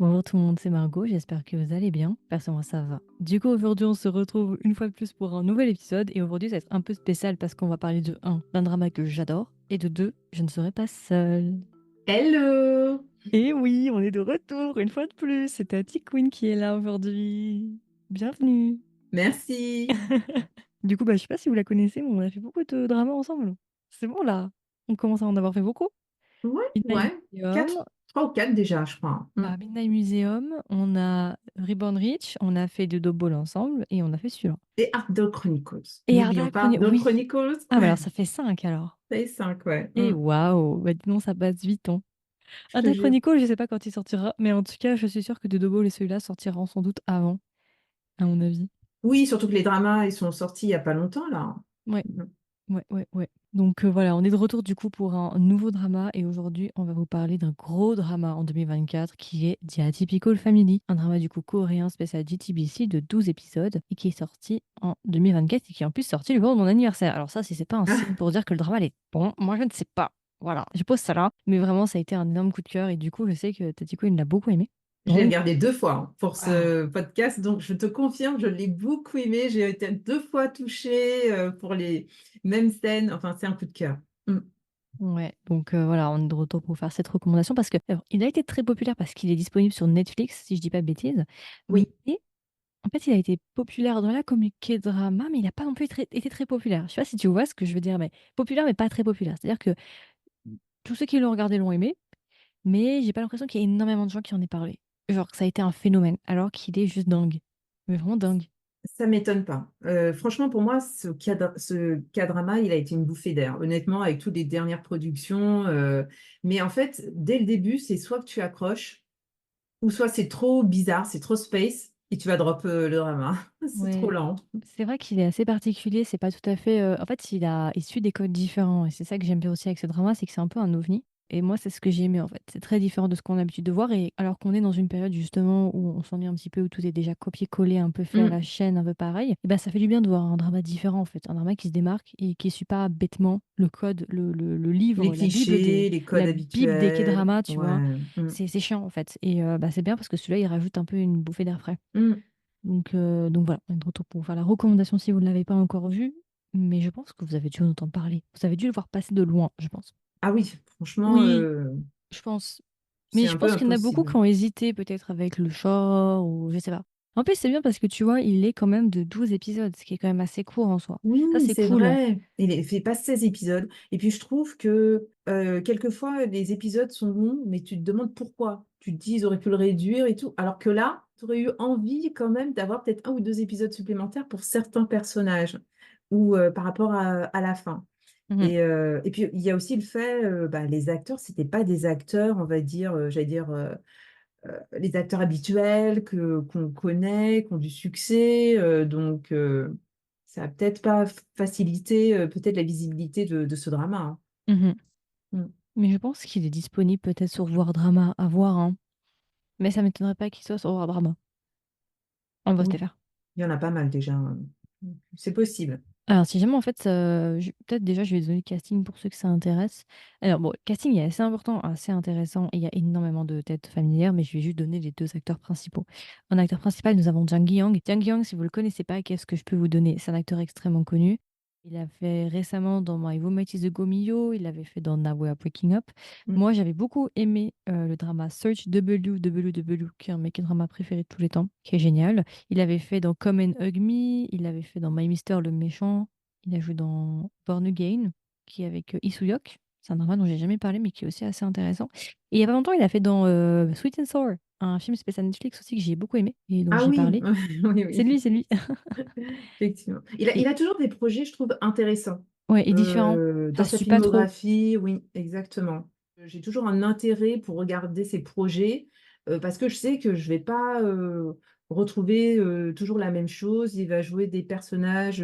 Bonjour tout le monde, c'est Margot, j'espère que vous allez bien. Perso, moi ça va. Du coup, aujourd'hui, on se retrouve une fois de plus pour un nouvel épisode. Et aujourd'hui, ça va être un peu spécial parce qu'on va parler de un, d'un drama que j'adore. Et de 2, je ne serai pas seule. Hello! Et oui, on est de retour une fois de plus. C'est Tati Queen qui est là aujourd'hui. Bienvenue. Merci. Du coup, je sais pas si vous la connaissez, mais on a fait beaucoup de dramas ensemble. C'est bon là. On commence à en avoir fait beaucoup. Ouais, Midnight ouais. Museum, Quatre, trois ou quatre déjà, je crois. Midnight Museum, on a Reborn Rich, on a fait de Double ensemble et on a fait celui-là. Et Art Dog Chronicles. Et N'oublions Arda pas Art Chronicles, Dog oui. Chronicles. Ah, bah alors ça fait 5 alors. C'est cinq, ouais. Et waouh, bah dis donc, ça passe vite, hein. Je te Arda jure. Chronicles, je sais pas quand il sortira, mais en tout cas, je suis sûre que de Double et celui-là sortiront sans doute avant, à mon avis. Oui, surtout que les dramas, ils sont sortis il n'y a pas longtemps, là. Ouais, ouais. Donc voilà, on est de retour du coup pour un nouveau drama et aujourd'hui, on va vous parler d'un gros drama en 2024 qui est The Atypical Family, un drama du coup coréen spécial JTBC de 12 épisodes et qui est sorti en 2024 et qui est en plus sorti le jour de mon anniversaire. Alors ça, si c'est pas un signe pour dire que le drama il est bon, moi je ne sais pas. Voilà, je pose ça là, mais vraiment ça a été un énorme coup de cœur et du coup, je sais que Tatiko il l'a beaucoup aimé. Je l'ai Donc, regardé deux fois pour waouh. ce podcast, donc je te confirme, je l'ai beaucoup aimé. J'ai été deux fois touchée pour les mêmes scènes. Enfin, c'est un coup de cœur. Mm. Ouais, donc voilà, on est de retour pour faire cette recommandation parce que alors, il a été très populaire parce qu'il est disponible sur Netflix, si je dis pas de bêtises. Mais Oui. en fait, il a été populaire dans la communauté drama, mais il n'a pas non plus été très populaire. Je sais pas si tu vois ce que je veux dire, mais populaire, mais pas très populaire. C'est-à-dire que tous ceux qui l'ont regardé l'ont aimé, mais j'ai pas l'impression qu'il y ait énormément de gens qui en aient parlé. Genre que ça a été un phénomène, alors qu'il est juste dingue. Mais vraiment dingue. Ça m'étonne pas. Franchement, pour moi, ce K-drama, il a été une bouffée d'air, honnêtement, avec toutes les dernières productions. Mais en fait, dès le début, c'est soit que tu accroches, ou soit c'est trop bizarre, c'est trop space, et tu vas drop le drama. C'est trop Ouais, lent. c'est vrai qu'il est assez particulier, c'est pas tout à fait. En fait, il suit des codes différents et c'est ça que j'aime bien aussi avec ce drama, c'est que c'est un peu un ovni. Et moi, c'est ce que j'ai aimé en fait. C'est très différent de ce qu'on a l'habitude de voir et alors qu'on est dans une période justement où on s'ennuie un petit peu, où tout est déjà copié-collé, un peu fait à la Mm. chaîne, un peu pareil, et ben ça fait du bien de voir un drama différent en fait, un drama qui se démarque et qui suit pas bêtement le code, le Les livre, clichés, les codes la bible des habituels. K-dramas, tu vois. Ouais. Mm. C'est chiant en fait. Et c'est bien parce que celui-là, il rajoute un peu une bouffée d'air frais. Mm. Donc voilà, on est de retour pour vous faire la recommandation si vous ne l'avez pas encore vu. Mais je pense que vous avez dû en entendre parler. Vous avez dû le voir passer de loin, je pense. Ah oui, franchement, Oui, je pense. Mais c'est je un peu pense qu'il y en a beaucoup impossible. qui ont hésité peut-être avec le short ou je sais pas. En plus, c'est bien parce que tu vois, il est quand même de 12 épisodes, ce qui est quand même assez court en soi. Ça, Oui, c'est c'est cool, hein. vrai. Il fait pas 16 épisodes. Et puis, je trouve que quelquefois, les épisodes sont longs, mais tu te demandes pourquoi. Tu te dis, ils auraient pu le réduire et tout. Alors que là, tu aurais eu envie quand même d'avoir peut-être un ou deux épisodes supplémentaires pour certains personnages ou par rapport à la fin. Mhm. Et puis, il y a aussi le fait, les acteurs, c'était pas des acteurs, on va dire, j'allais dire, les acteurs habituels qu'on connaît, qui ont du succès. Ça a peut-être pas facilité peut-être la visibilité de ce drama. Hein. Mhm. Mm. Mais je pense qu'il est disponible peut-être sur Voir Drama à voir, hein. Mais ça m'étonnerait pas qu'il soit sur Voir Drama. On va se les Oui, faire. il y en a pas mal déjà. Hein. C'est possible. Alors, si jamais, en fait, peut-être déjà, je vais donner le casting pour ceux que ça intéresse. Alors, bon, le casting est assez important, assez intéressant, et il y a énormément de têtes familières, mais je vais juste donner les deux acteurs principaux. En acteur principal, nous avons Jang Gi-young. Jang Gi-young, si vous ne le connaissez pas, qu'est-ce que je peux vous donner? C'est un acteur extrêmement connu. Il a fait récemment dans My Roommate is a Go-Mio, il avait fait dans Now We Are Breaking Up. Mm. Moi, j'avais beaucoup aimé le drama Search WWW, qui est un de mes dramas préférés de tous les temps, qui est génial. Il avait fait dans Come and Hug Me, il avait fait dans My Mister le méchant, il a joué dans Born Again, qui est avec Lee Soo-hyuk. C'est un drama dont j'ai jamais parlé, mais qui est aussi assez intéressant. Et il y a pas longtemps, il a fait dans Sweet and Sour, un film spécial Netflix aussi que j'ai beaucoup aimé et dont Ah j'ai oui, parlé. oui, C'est oui, lui, c'est lui. effectivement. Et Il a toujours des projets, je trouve, intéressants. ouais, et différent. Dans Ça se sa suit pas trop. filmographie, oui, exactement. J'ai toujours un intérêt pour regarder ses projets parce que je sais que je vais pas retrouver toujours la même chose. Il va jouer des personnages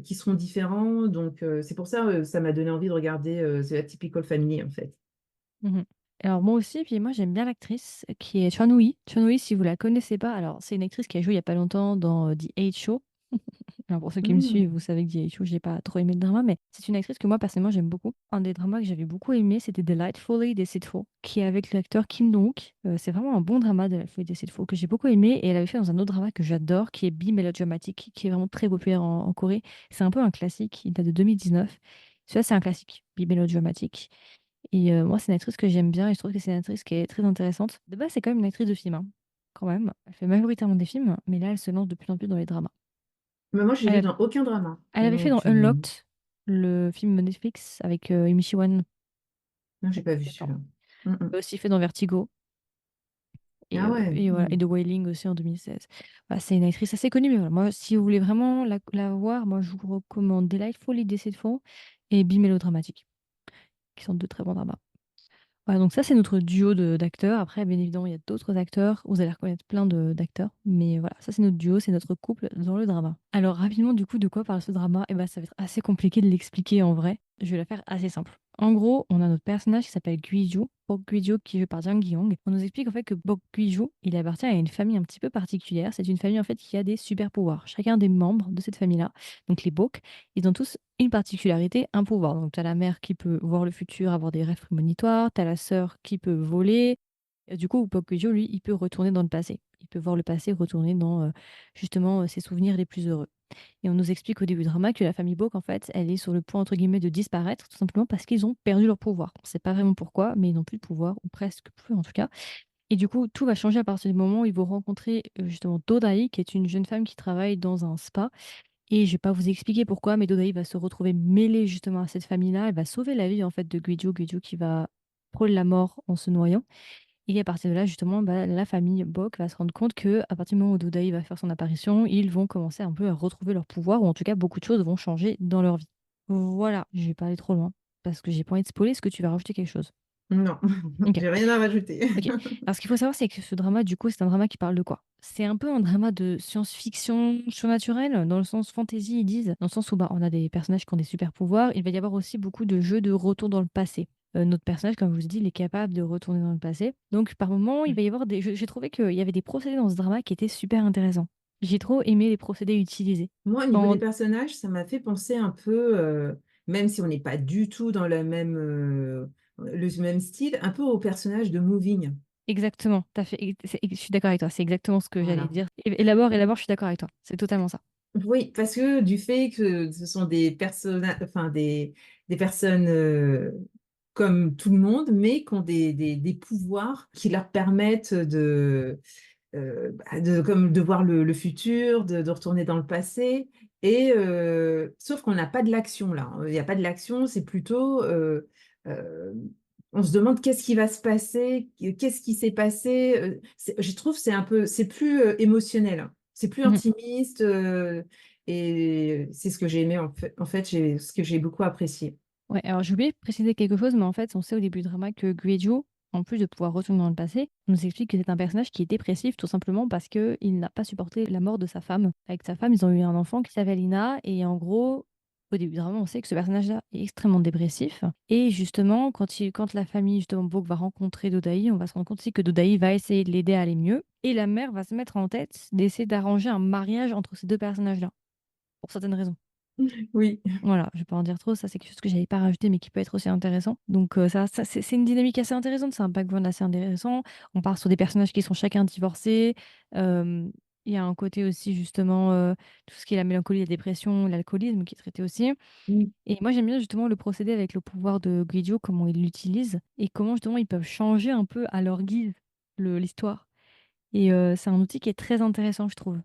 qui seront différents. Donc, c'est pour ça ça m'a donné envie de regarder The Atypical Family, en fait. Mhm. Alors moi aussi, puis moi j'aime bien l'actrice qui est Chun Hui. Chun Hui, si vous la connaissez pas, alors c'est une actrice qui a joué il y a pas longtemps dans The Eight Show. Alors pour ceux qui me suivent, Mmh. vous savez que Jihyo, j'ai pas trop aimé le drama, mais c'est une actrice que moi personnellement j'aime beaucoup. Un des dramas que j'avais beaucoup aimé, c'était Delightfully Deceitful, qui est avec l'acteur Kim Dong-wook. C'est vraiment un bon drama, Delightfully Deceitful, que j'ai beaucoup aimé. Et elle avait fait dans un autre drama que j'adore, qui est Be Melodramatic, qui est vraiment très populaire en Corée. C'est un peu un classique, il date de 2019. Celui-là, c'est un classique, Be Melodramatic. Et moi, c'est une actrice que j'aime bien et je trouve que c'est une actrice qui est très intéressante. De base, c'est quand même une actrice de film, hein, quand même. Elle fait majoritairement des films, mais là, elle se lance de plus en plus dans les dramas. Mais moi, je l'ai vu Elle, dans aucun drama. elle avait fait dans Donc, Unlocked, le film Netflix avec Amy Siwan. non, j'ai Il pas y a vu longtemps. celui-là. Mmh mh. Elle a aussi fait dans Vertigo Ah ouais. et, voilà, Mmh. et The Wailing aussi en 2016. Voilà, c'est une actrice assez connue, mais voilà, moi, si vous voulez vraiment la voir, moi, je vous recommande Delightfully Deceitful et Be Melodramatic, qui sont deux très bons dramas. Voilà, donc ça, c'est notre duo d'acteurs. Après, bien évidemment, il y a d'autres acteurs. Vous allez reconnaître plein d'acteurs. Mais voilà, ça, c'est notre duo, c'est notre couple dans le drama. Alors, rapidement, du coup, de quoi parle ce drama? Eh ben, ça va être assez compliqué de l'expliquer en vrai. Je vais la faire assez simple. En gros, on a notre personnage qui s'appelle Guijo, Bok Guijo, qui est joué par Jang Gi-young. On nous explique en fait que Bok Guijo, il appartient à une famille un petit peu particulière. C'est une famille en fait qui a des super pouvoirs. Chacun des membres de cette famille-là, donc les Bok, ils ont tous une particularité, un pouvoir. Donc, tu as la mère qui peut voir le futur, avoir des rêves prémonitoires, tu as la sœur qui peut voler. Et du coup, Pocoyo, lui, il peut retourner dans le passé. Il peut voir le passé retourner dans justement ses souvenirs les plus heureux. Et on nous explique au début du drama que la famille Bok, en fait, elle est sur le point, entre guillemets, de disparaître, tout simplement parce qu'ils ont perdu leur pouvoir. On ne sait pas vraiment pourquoi, mais ils n'ont plus de pouvoir, ou presque plus en tout cas. Et du coup, tout va changer à partir du moment où ils vont rencontrer justement Dodai, qui est une jeune femme qui travaille dans un spa et je vais pas vous expliquer pourquoi, mais Dodai va se retrouver mêlée justement à cette famille-là. Elle va sauver la vie en fait de Guijo, Guijo qui va prôner la mort en se noyant. Et à partir de là, justement, bah, la famille Bok va se rendre compte que à partir du moment où Dodai va faire son apparition, ils vont commencer un peu à retrouver leur pouvoir, ou en tout cas, beaucoup de choses vont changer dans leur vie. Voilà, je vais pas aller trop loin, parce que j'ai pas envie de spoiler. Est-ce que tu vas rajouter quelque chose? Non, Ok. j'ai rien à rajouter. Ok. Alors, ce qu'il faut savoir, c'est que ce drama, du coup, c'est un drama qui parle de quoi? C'est un peu un drama de science-fiction surnaturelle, dans le sens fantasy, ils disent, dans le sens où bah, on a des personnages qui ont des super pouvoirs. Il va y avoir aussi beaucoup de jeux de retour dans le passé. Notre personnage, comme je vous ai dit, il est capable de retourner dans le passé. Donc, par moment, il va y avoir des. J'ai trouvé qu'il y avait des procédés dans ce drama qui étaient super intéressants. J'ai trop aimé les procédés utilisés. Moi, au niveau En- des personnages, ça m'a fait penser un peu, même si on n'est pas du tout dans le même style, un peu au personnage de Moving. Exactement, je suis d'accord avec toi, c'est exactement ce que j'allais Voilà. dire. Élabore, élabore, je suis d'accord avec toi. C'est totalement ça. Oui, parce que du fait que ce sont des personnages, enfin des personnes comme tout le monde, mais qui ont des pouvoirs qui leur permettent comme de voir le futur, de retourner dans le passé. Et sauf qu'on n'a pas de l'action là. Il n'y a pas de l'action, c'est plutôt euh, on se demande qu'est-ce qui va se passer, qu'est-ce qui s'est passé. Je trouve que c'est plus émotionnel, hein. C'est plus Mhm. intimiste et c'est ce que j'ai aimé en fait, ce que j'ai beaucoup apprécié. Ouais, alors j'ai oublié de préciser quelque chose, mais en fait, on sait au début du drama que Guijo, en plus de pouvoir retourner dans le passé, on nous explique que c'est un personnage qui est dépressif tout simplement parce que il n'a pas supporté la mort de sa femme. Avec sa femme, ils ont eu un enfant qui s'appelle Ina, et en gros, au début du drama, on sait que ce personnage-là est extrêmement dépressif. Et justement, quand la famille, justement, Bok va rencontrer Dodai, on va se rendre compte aussi que Dodai va essayer de l'aider à aller mieux. Et la mère va se mettre en tête d'essayer d'arranger un mariage entre ces deux personnages-là, pour certaines raisons. Oui. Voilà, je vais pas en dire trop, ça c'est quelque chose que j'avais pas rajouté mais qui peut être aussi intéressant. Donc c'est une dynamique assez intéressante, c'est un background assez intéressant. On part sur des personnages qui sont chacun divorcés. Euh, Il y a un côté aussi justement tout ce qui est la mélancolie, la dépression, l'alcoolisme qui est traité aussi. Mm. Et moi j'aime bien justement le procédé avec le pouvoir de Guido, comment il l'utilise et comment justement ils peuvent changer un peu à leur guise l'histoire. Et c'est un outil qui est très intéressant, je trouve.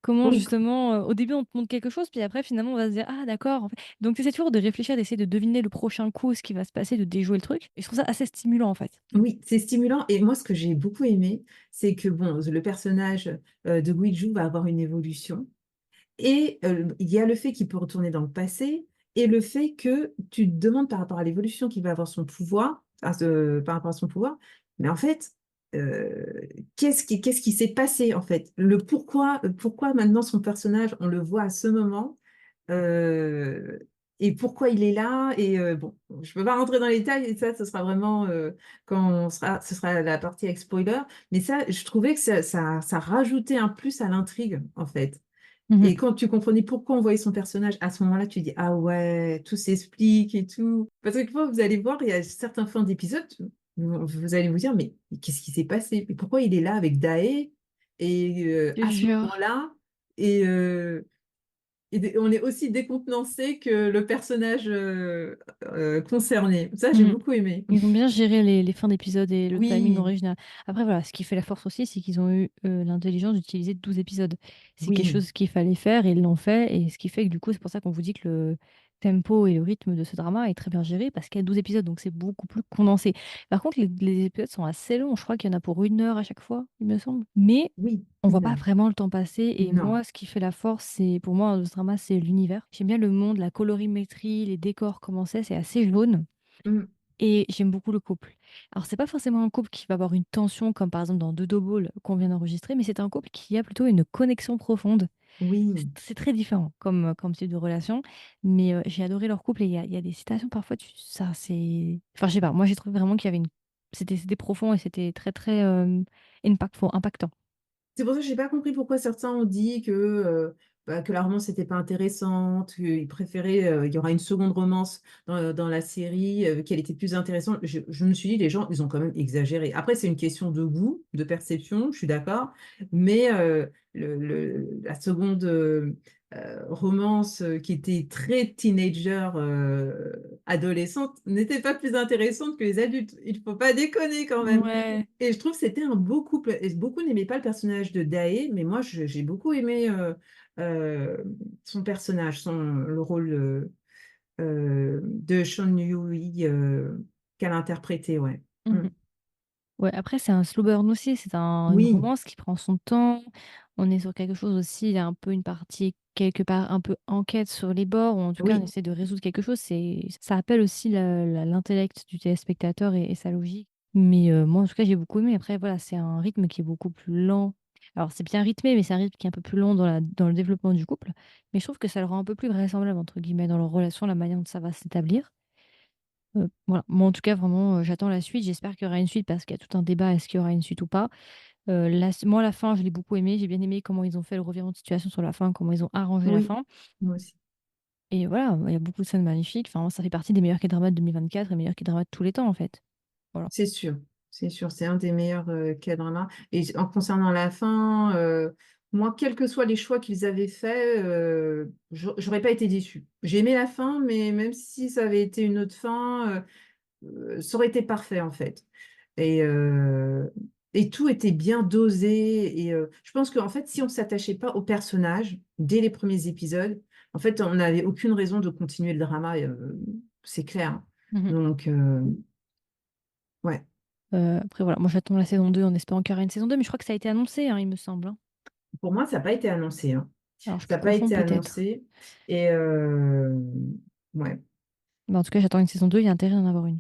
Comment Oui, justement, au début on te montre quelque chose, puis après finalement on va se dire ah d'accord. En fait. Donc tu essaies toujours de réfléchir, d'essayer de deviner le prochain coup, ce qui va se passer, de déjouer le truc. Et je trouve ça assez stimulant en fait. oui, c'est stimulant. Et moi, ce que j'ai beaucoup aimé, c'est que bon, le personnage de Guiju va avoir une évolution. Et il y a le fait qu'il peut retourner dans le passé et le fait que tu te demandes par rapport à l'évolution qu'il va avoir son pouvoir, par rapport à son pouvoir, mais en fait, qu'est-ce qui s'est passé en fait? Pourquoi maintenant son personnage, on le voit à ce moment euh, et pourquoi il est là? Et bon, je peux pas rentrer dans les détails et ça, ce sera vraiment ce sera la partie avec spoiler, mais ça, je trouvais que ça rajoutait un plus à l'intrigue en fait. Et Mhm. quand tu comprenais pourquoi on voyait son personnage, à ce moment-là, tu dis, ah ouais, tout s'explique et tout. Parce que quand vous allez voir, il y a certains fins d'épisode, vous allez vous dire, mais qu'est-ce qui s'est passé? Mais pourquoi il est là avec Dae? Et Je te à ce jure. moment-là, et, on est aussi décontenancé que le personnage concerné. Ça, j'ai Mhm. beaucoup aimé. Ils ont bien géré les fins d'épisodes et le timing Oui, original. Après, voilà, ce qui fait la force aussi, c'est qu'ils ont eu l'intelligence d'utiliser 12 épisodes. C'est quelque oui, chose qu'il fallait faire et ils l'ont fait. Et ce qui fait que du coup, c'est pour ça qu'on vous dit que le tempo et le rythme de ce drama est très bien géré parce qu'il y a 12 épisodes, donc c'est beaucoup plus condensé. Par contre, les épisodes sont assez longs. Je crois qu'il y en a pour 1 heure à chaque fois, il me semble. Mais oui, on voit une pas heure. vraiment le temps passer. Et Non. moi, ce qui fait la force, c'est pour moi, de ce drama, c'est l'univers. J'aime bien le monde, la colorimétrie, les décors, comment c'est assez jaune. Mm, Et j'aime beaucoup le couple. Alors, c'est pas forcément un couple qui va avoir une tension, comme par exemple dans Dodo Ball qu'on vient d'enregistrer, mais c'est un couple qui a plutôt une connexion profonde. C'est oui. c'est très différent comme type de relation, mais j'ai adoré leur couple et il y a des citations parfois, ça c'est. Enfin, je sais pas, moi j'ai trouvé vraiment qu'il y avait une. C'était profond et c'était très très impactant. C'est pour ça que j'ai pas compris pourquoi certains ont dit que la romance n'était pas intéressante, qu'ils préféraient, il y aura une seconde romance dans la série, qu'elle était plus intéressante. Je me suis dit, les gens, ils ont quand même exagéré. Après, c'est une question de goût, de perception, je suis d'accord, mais la seconde romance qui était très teenager, adolescente, n'était pas plus intéressante que les adultes. Il faut pas déconner quand même. Ouais. Et je trouve que c'était un beau couple. Et beaucoup n'aimaient pas le personnage de Dae, mais moi, j'ai beaucoup aimé euh, son personnage, le rôle de Sean Yui qu'elle interprétait, ouais. Mm. Ouais, après, c'est un slow burn aussi, une Oui, romance qui prend son temps. On est sur quelque chose aussi, il y a un peu une partie, quelque part, un peu enquête sur les bords, ou en tout cas, on oui, essaie de résoudre quelque chose. Ça appelle aussi l'intellect du téléspectateur et sa logique. Mais moi, en tout cas, j'ai beaucoup aimé. Après, voilà, c'est un rythme qui est beaucoup plus lent. Alors, c'est bien rythmé, mais c'est un rythme qui est un peu plus lent dans le développement du couple. Mais je trouve que ça le rend un peu plus vraisemblable, entre guillemets, dans leur relation, la manière dont ça va s'établir. Voilà. Moi, en tout cas, vraiment, j'attends la suite. J'espère qu'il y aura une suite parce qu'il y a tout un débat, est-ce qu'il y aura une suite ou pas. Moi, la fin, je l'ai beaucoup aimé. J'ai bien aimé comment ils ont fait le revirement de situation sur la fin, comment ils ont arrangé la oui, fin. moi aussi. Et voilà, il y a beaucoup de scènes magnifiques. Enfin, ça fait partie des meilleurs K-dramas de 2024 et meilleurs K-dramas de tous les temps, en fait. Voilà. C'est sûr, c'est sûr, c'est un des meilleurs K-dramas. Et en concernant la fin, moi, quels que soient les choix qu'ils avaient faits, j'aurais pas été déçue. J'ai aimé la fin, mais même si ça avait été une autre fin, ça aurait été parfait en fait. Et, euh, et tout était bien dosé. Et je pense qu'en fait, si on ne s'attachait pas au personnage dès les premiers épisodes, en fait, on n'avait aucune raison de continuer le drama, c'est clair. Mhm. Donc, ouais. Après, voilà, moi, j'attends la saison 2 en espérant qu'il y aura une saison 2, mais je crois que ça a été annoncé, hein, il me semble, hein. Pour moi, ça n'a pas été annoncé, hein. Alors, je Ça n'a pas confonds été peut-être. annoncé. Et ouais. Mais en tout cas, j'attends une saison 2, il y a intérêt d'en avoir une.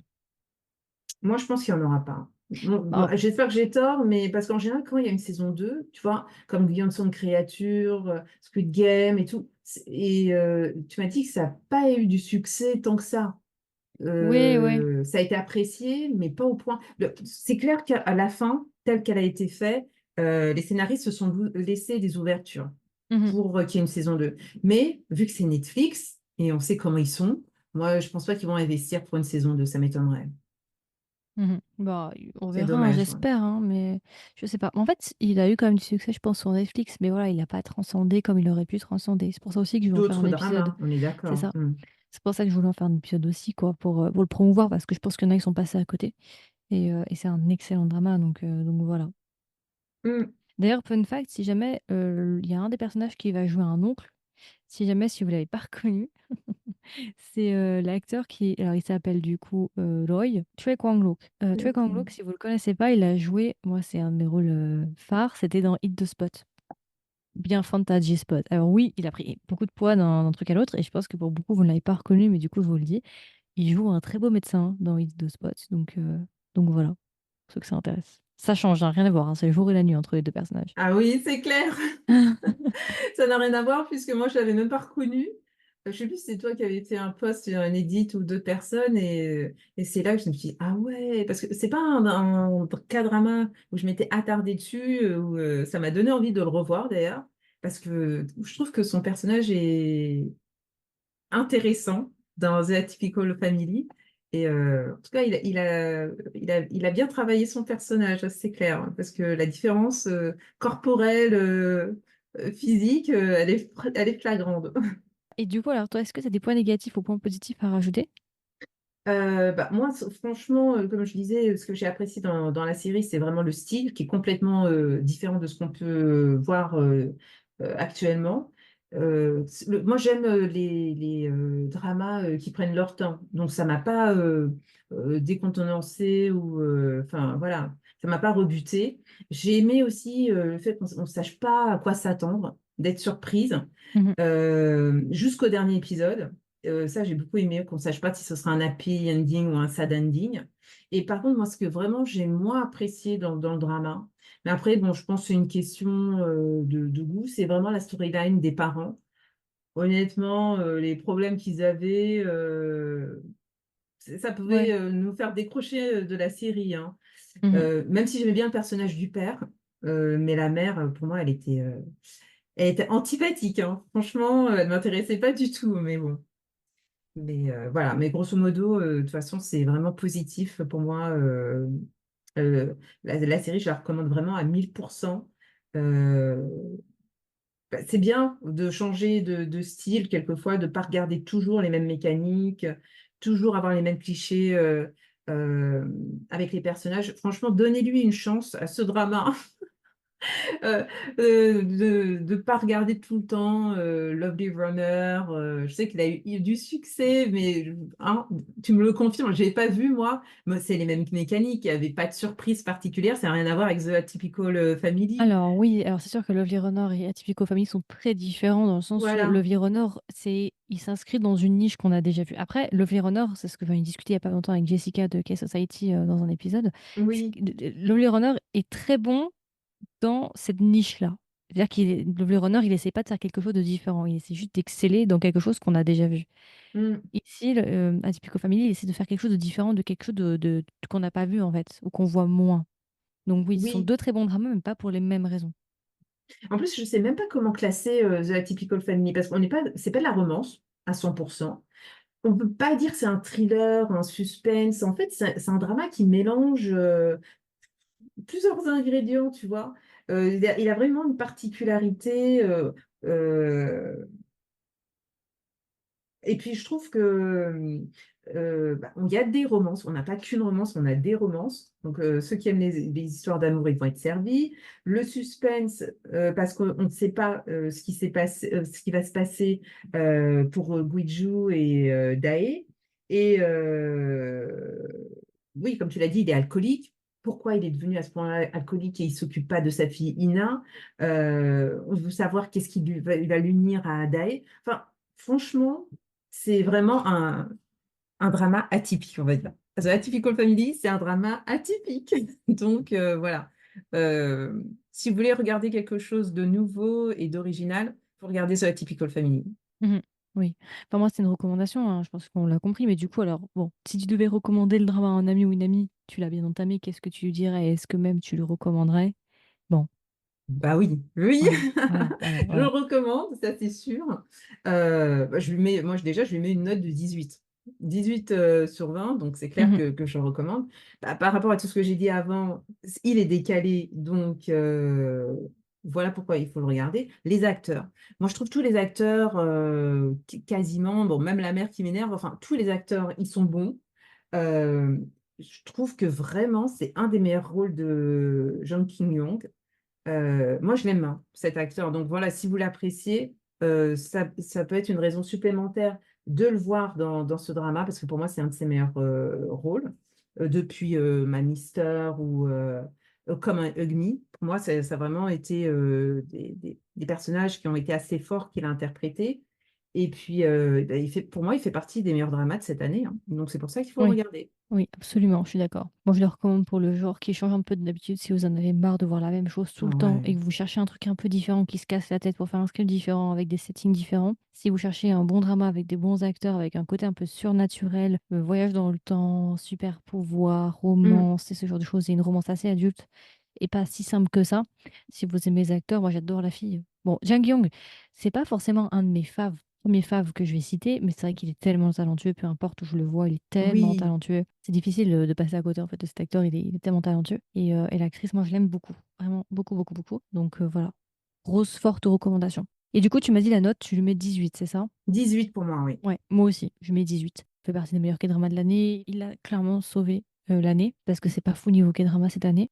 Moi, je pense qu'il n'y en aura pas. Bon, Alors, j'espère que j'ai tort, mais parce qu'en général, quand il y a une saison 2, tu vois, comme Beyond Son Créature, Squid Game et tout, tu m'as dit que ça n'a pas eu du succès tant que ça. oui, oui. Ça a été apprécié, mais pas au point. C'est clair qu'à la fin, telle qu'elle a été faite, les scénaristes se sont laissés des ouvertures Mhm, pour qu'il y ait une saison 2. Mais vu que c'est Netflix et on sait comment ils sont, moi, je pense pas qu'ils vont investir pour une saison 2, ça m'étonnerait. mhm. Bah, on C'est verra, hein, dommage, ouais. j'espère, hein, mais je sais pas. En fait, il a eu quand même du succès, je pense, sur Netflix, mais voilà, il n'a pas transcendé comme il aurait pu transcender. C'est pour ça aussi que je vais en faire un D'autres épisode. dramas, on est C'est d'accord. ça. C'est pour ça que je voulais en faire un épisode aussi, quoi, pour le promouvoir, parce que je pense qu'il y en a qui sont passés à côté. Et c'est un excellent drama, donc voilà. Mm. D'ailleurs, fun fact, si jamais il y a un des personnages qui va jouer un oncle, si jamais, si vous l'avez pas reconnu, c'est l'acteur qui, alors il s'appelle du coup Roy Choi Kwang-look. Choi Kwang-look, Mm. si vous le connaissez pas, il a joué, moi c'est un de mes rôles phares, c'était dans Hit the Spot, bien Fantasy Spot. Alors oui, il a pris beaucoup de poids d'un truc à l'autre, et je pense que pour beaucoup vous ne l'avez pas reconnu, mais du coup je vous le dis, il joue un très beau médecin dans Hit the Spot, donc voilà, pour ceux que ça intéresse. Ça change, hein, rien à voir, hein, c'est le jour et la nuit entre les deux personnages. Ah oui, c'est clair. Ça n'a rien à voir puisque moi, je l'avais même pas reconnu. Je sais plus si c'est toi qui avais fait un post sur un edit ou d'autres personnes et c'est là que je me suis dit, ah ouais, parce que c'est pas un K-drama où je m'étais attardée dessus, où ça m'a donné envie de le revoir d'ailleurs. parce que je trouve que son personnage est intéressant dans The Atypical Family. Et en tout cas, il a bien travaillé son personnage, ça, c'est clair, hein, parce que la différence corporelle, physique, elle est flagrante. Et du coup, alors toi, est-ce que tu as des points négatifs ou points positifs à rajouter? Bah, moi, franchement, comme je disais, ce que j'ai apprécié dans la série, c'est vraiment le style qui est complètement différent de ce qu'on peut voir actuellement. Moi, j'aime les dramas qui prennent leur temps. Donc, ça m'a pas décontenancé ou, enfin, voilà, ça m'a pas rebuté. J'ai aimé aussi le fait qu'on ne sache pas à quoi s'attendre, d'être surprise Mhm. jusqu'au dernier épisode. Ça, j'ai beaucoup aimé qu'on ne sache pas si ce sera un happy ending ou un sad ending. Et par contre, moi, ce que vraiment j'ai moins apprécié dans le drama, mais après, bon, je pense que c'est une question de goût, c'est vraiment la storyline des parents. Honnêtement, les problèmes qu'ils avaient, ça pouvait Ouais. nous faire décrocher de la série, hein. Mhm. Même si j'aimais bien le personnage du père, mais la mère, pour moi, elle était antipathique, hein. Franchement, elle ne m'intéressait pas du tout, mais bon. Mais voilà, mais grosso modo, de toute façon, c'est vraiment positif pour moi. Euh, la série, je la recommande vraiment à 1000%. Euh, c'est bien de changer de style quelquefois, de ne pas regarder toujours les mêmes mécaniques, toujours avoir les mêmes clichés euh, avec les personnages. Franchement, donnez-lui une chance à ce drama. euh, de ne pas regarder tout le temps Lovely Runner. Je sais qu'il a eu du succès, mais hein, tu me le confirmes, je l'ai pas vu moi. Moi, c'est les mêmes mécaniques, il n'y avait pas de surprise particulière, ça n'a rien à voir avec The Atypical Family. Alors oui, alors c'est sûr que Lovely Runner et Atypical Family sont très différents dans le sens où Voilà, Lovely Runner, il s'inscrit dans une niche qu'on a déjà vue. Après, Lovely Runner, c'est ce que j'en ai discuté il y a pas longtemps avec Jessica de K-Society dans un épisode. oui, Lovely Runner est très bon dans cette niche-là. C'est-à-dire Lovely Runner, il essaie pas de faire quelque chose de différent, il essaie juste d'exceller dans quelque chose qu'on a déjà vu. mm, Ici, Atypical Family, il essaie de faire quelque chose de différent de quelque chose qu'on n'a pas vu en fait, ou qu'on voit moins. Donc oui, ce sont oui. deux très bons dramas, mais pas pour les mêmes raisons. En plus, je sais même pas comment classer The Atypical Family, parce qu'on n'est pas, c'est pas de la romance à 100%. On peut pas dire que c'est un thriller, un suspense. En fait, c'est un drama qui mélange plusieurs ingrédients, tu vois. Il a vraiment une particularité. Euh, et puis, je trouve que bah, il y a des romances. On n'a pas qu'une romance, on a des romances. Donc, ceux qui aiment les histoires d'amour, ils vont être servis. Le suspense, parce qu'on ne sait pas ce qui s'est passé, ce qui va se passer pour Guiju et Dae. Et oui, comme tu l'as dit, il est alcoolique. Pourquoi il est devenu à ce point alcoolique et il s'occupe pas de sa fille Ina? On veut savoir qu'est-ce qui il va l'unir à Dae. Enfin, franchement, c'est vraiment un drama atypique, on va dire. The Atypical Family, c'est un drama atypique. Donc, voilà. Euh, Si vous voulez regarder quelque chose de nouveau et d'original, il faut regarder The Atypical Family. Mhm. Oui. Enfin, moi, c'est une recommandation, hein, je pense qu'on l'a compris. Mais du coup, alors, bon, si tu devais recommander le drama à un ami ou une amie, tu l'as bien entamé, qu'est-ce que tu lui dirais? Est-ce que même tu le recommanderais? Bon, Bah oui, oui, voilà, voilà, voilà, je le voilà. recommande, ça c'est sûr. Bah, moi, déjà, je lui mets une note de 18. 18 sur 20, donc c'est clair Mhm. que je le recommande. Bah, par rapport à tout ce que j'ai dit avant, il est décalé, donc voilà pourquoi il faut le regarder. Les acteurs. Moi, je trouve tous les acteurs, quasiment, bon, même la mère qui m'énerve, enfin, tous les acteurs, ils sont bons. Euh, je trouve que vraiment, c'est un des meilleurs rôles de Jung King-young. Moi, je l'aime, hein, cet acteur. Donc voilà, si vous l'appréciez, ça peut être une raison supplémentaire de le voir dans ce drama, parce que pour moi, c'est un de ses meilleurs rôles. Depuis Ma Mister ou Comme un Ugly. Pour moi, ça a vraiment été des personnages qui ont été assez forts qu'il a interprétés. Et puis, ben, pour moi, il fait partie des meilleurs dramas de cette année, hein. Donc c'est pour ça qu'il faut le Oui, regarder. oui, absolument, je suis d'accord. Bon, je le recommande pour le genre qui change un peu de d'habitude si vous en avez marre de voir la même chose tout Ah le temps et ouais. que vous cherchez un truc un peu différent qui se casse la tête pour faire un script différent avec des settings différents. Si vous cherchez un bon drama avec des bons acteurs, avec un côté un peu surnaturel, voyage dans le temps, super pouvoir, Mm. romance et ce genre de choses, et une romance assez adulte et pas si simple que ça. Si vous aimez les acteurs, moi j'adore la fille. Bon, Jang Young, c'est pas forcément un de mes faves, premiers faves que je vais citer, mais c'est vrai qu'il est tellement talentueux, peu importe où je le vois, il est tellement Oui, talentueux. C'est difficile de passer à côté en fait de cet acteur, il est tellement talentueux. Et l'actrice, moi je l'aime beaucoup, vraiment beaucoup, beaucoup, beaucoup. Donc voilà, grosse, forte recommandation. Et du coup, tu m'as dit la note, tu lui mets 18, c'est ça? 18 pour moi, oui. Ouais, moi aussi, je mets 18. Il fait partie des meilleurs K-dramas de l'année. Il a clairement sauvé l'année, parce que c'est pas fou niveau K-drama cette année.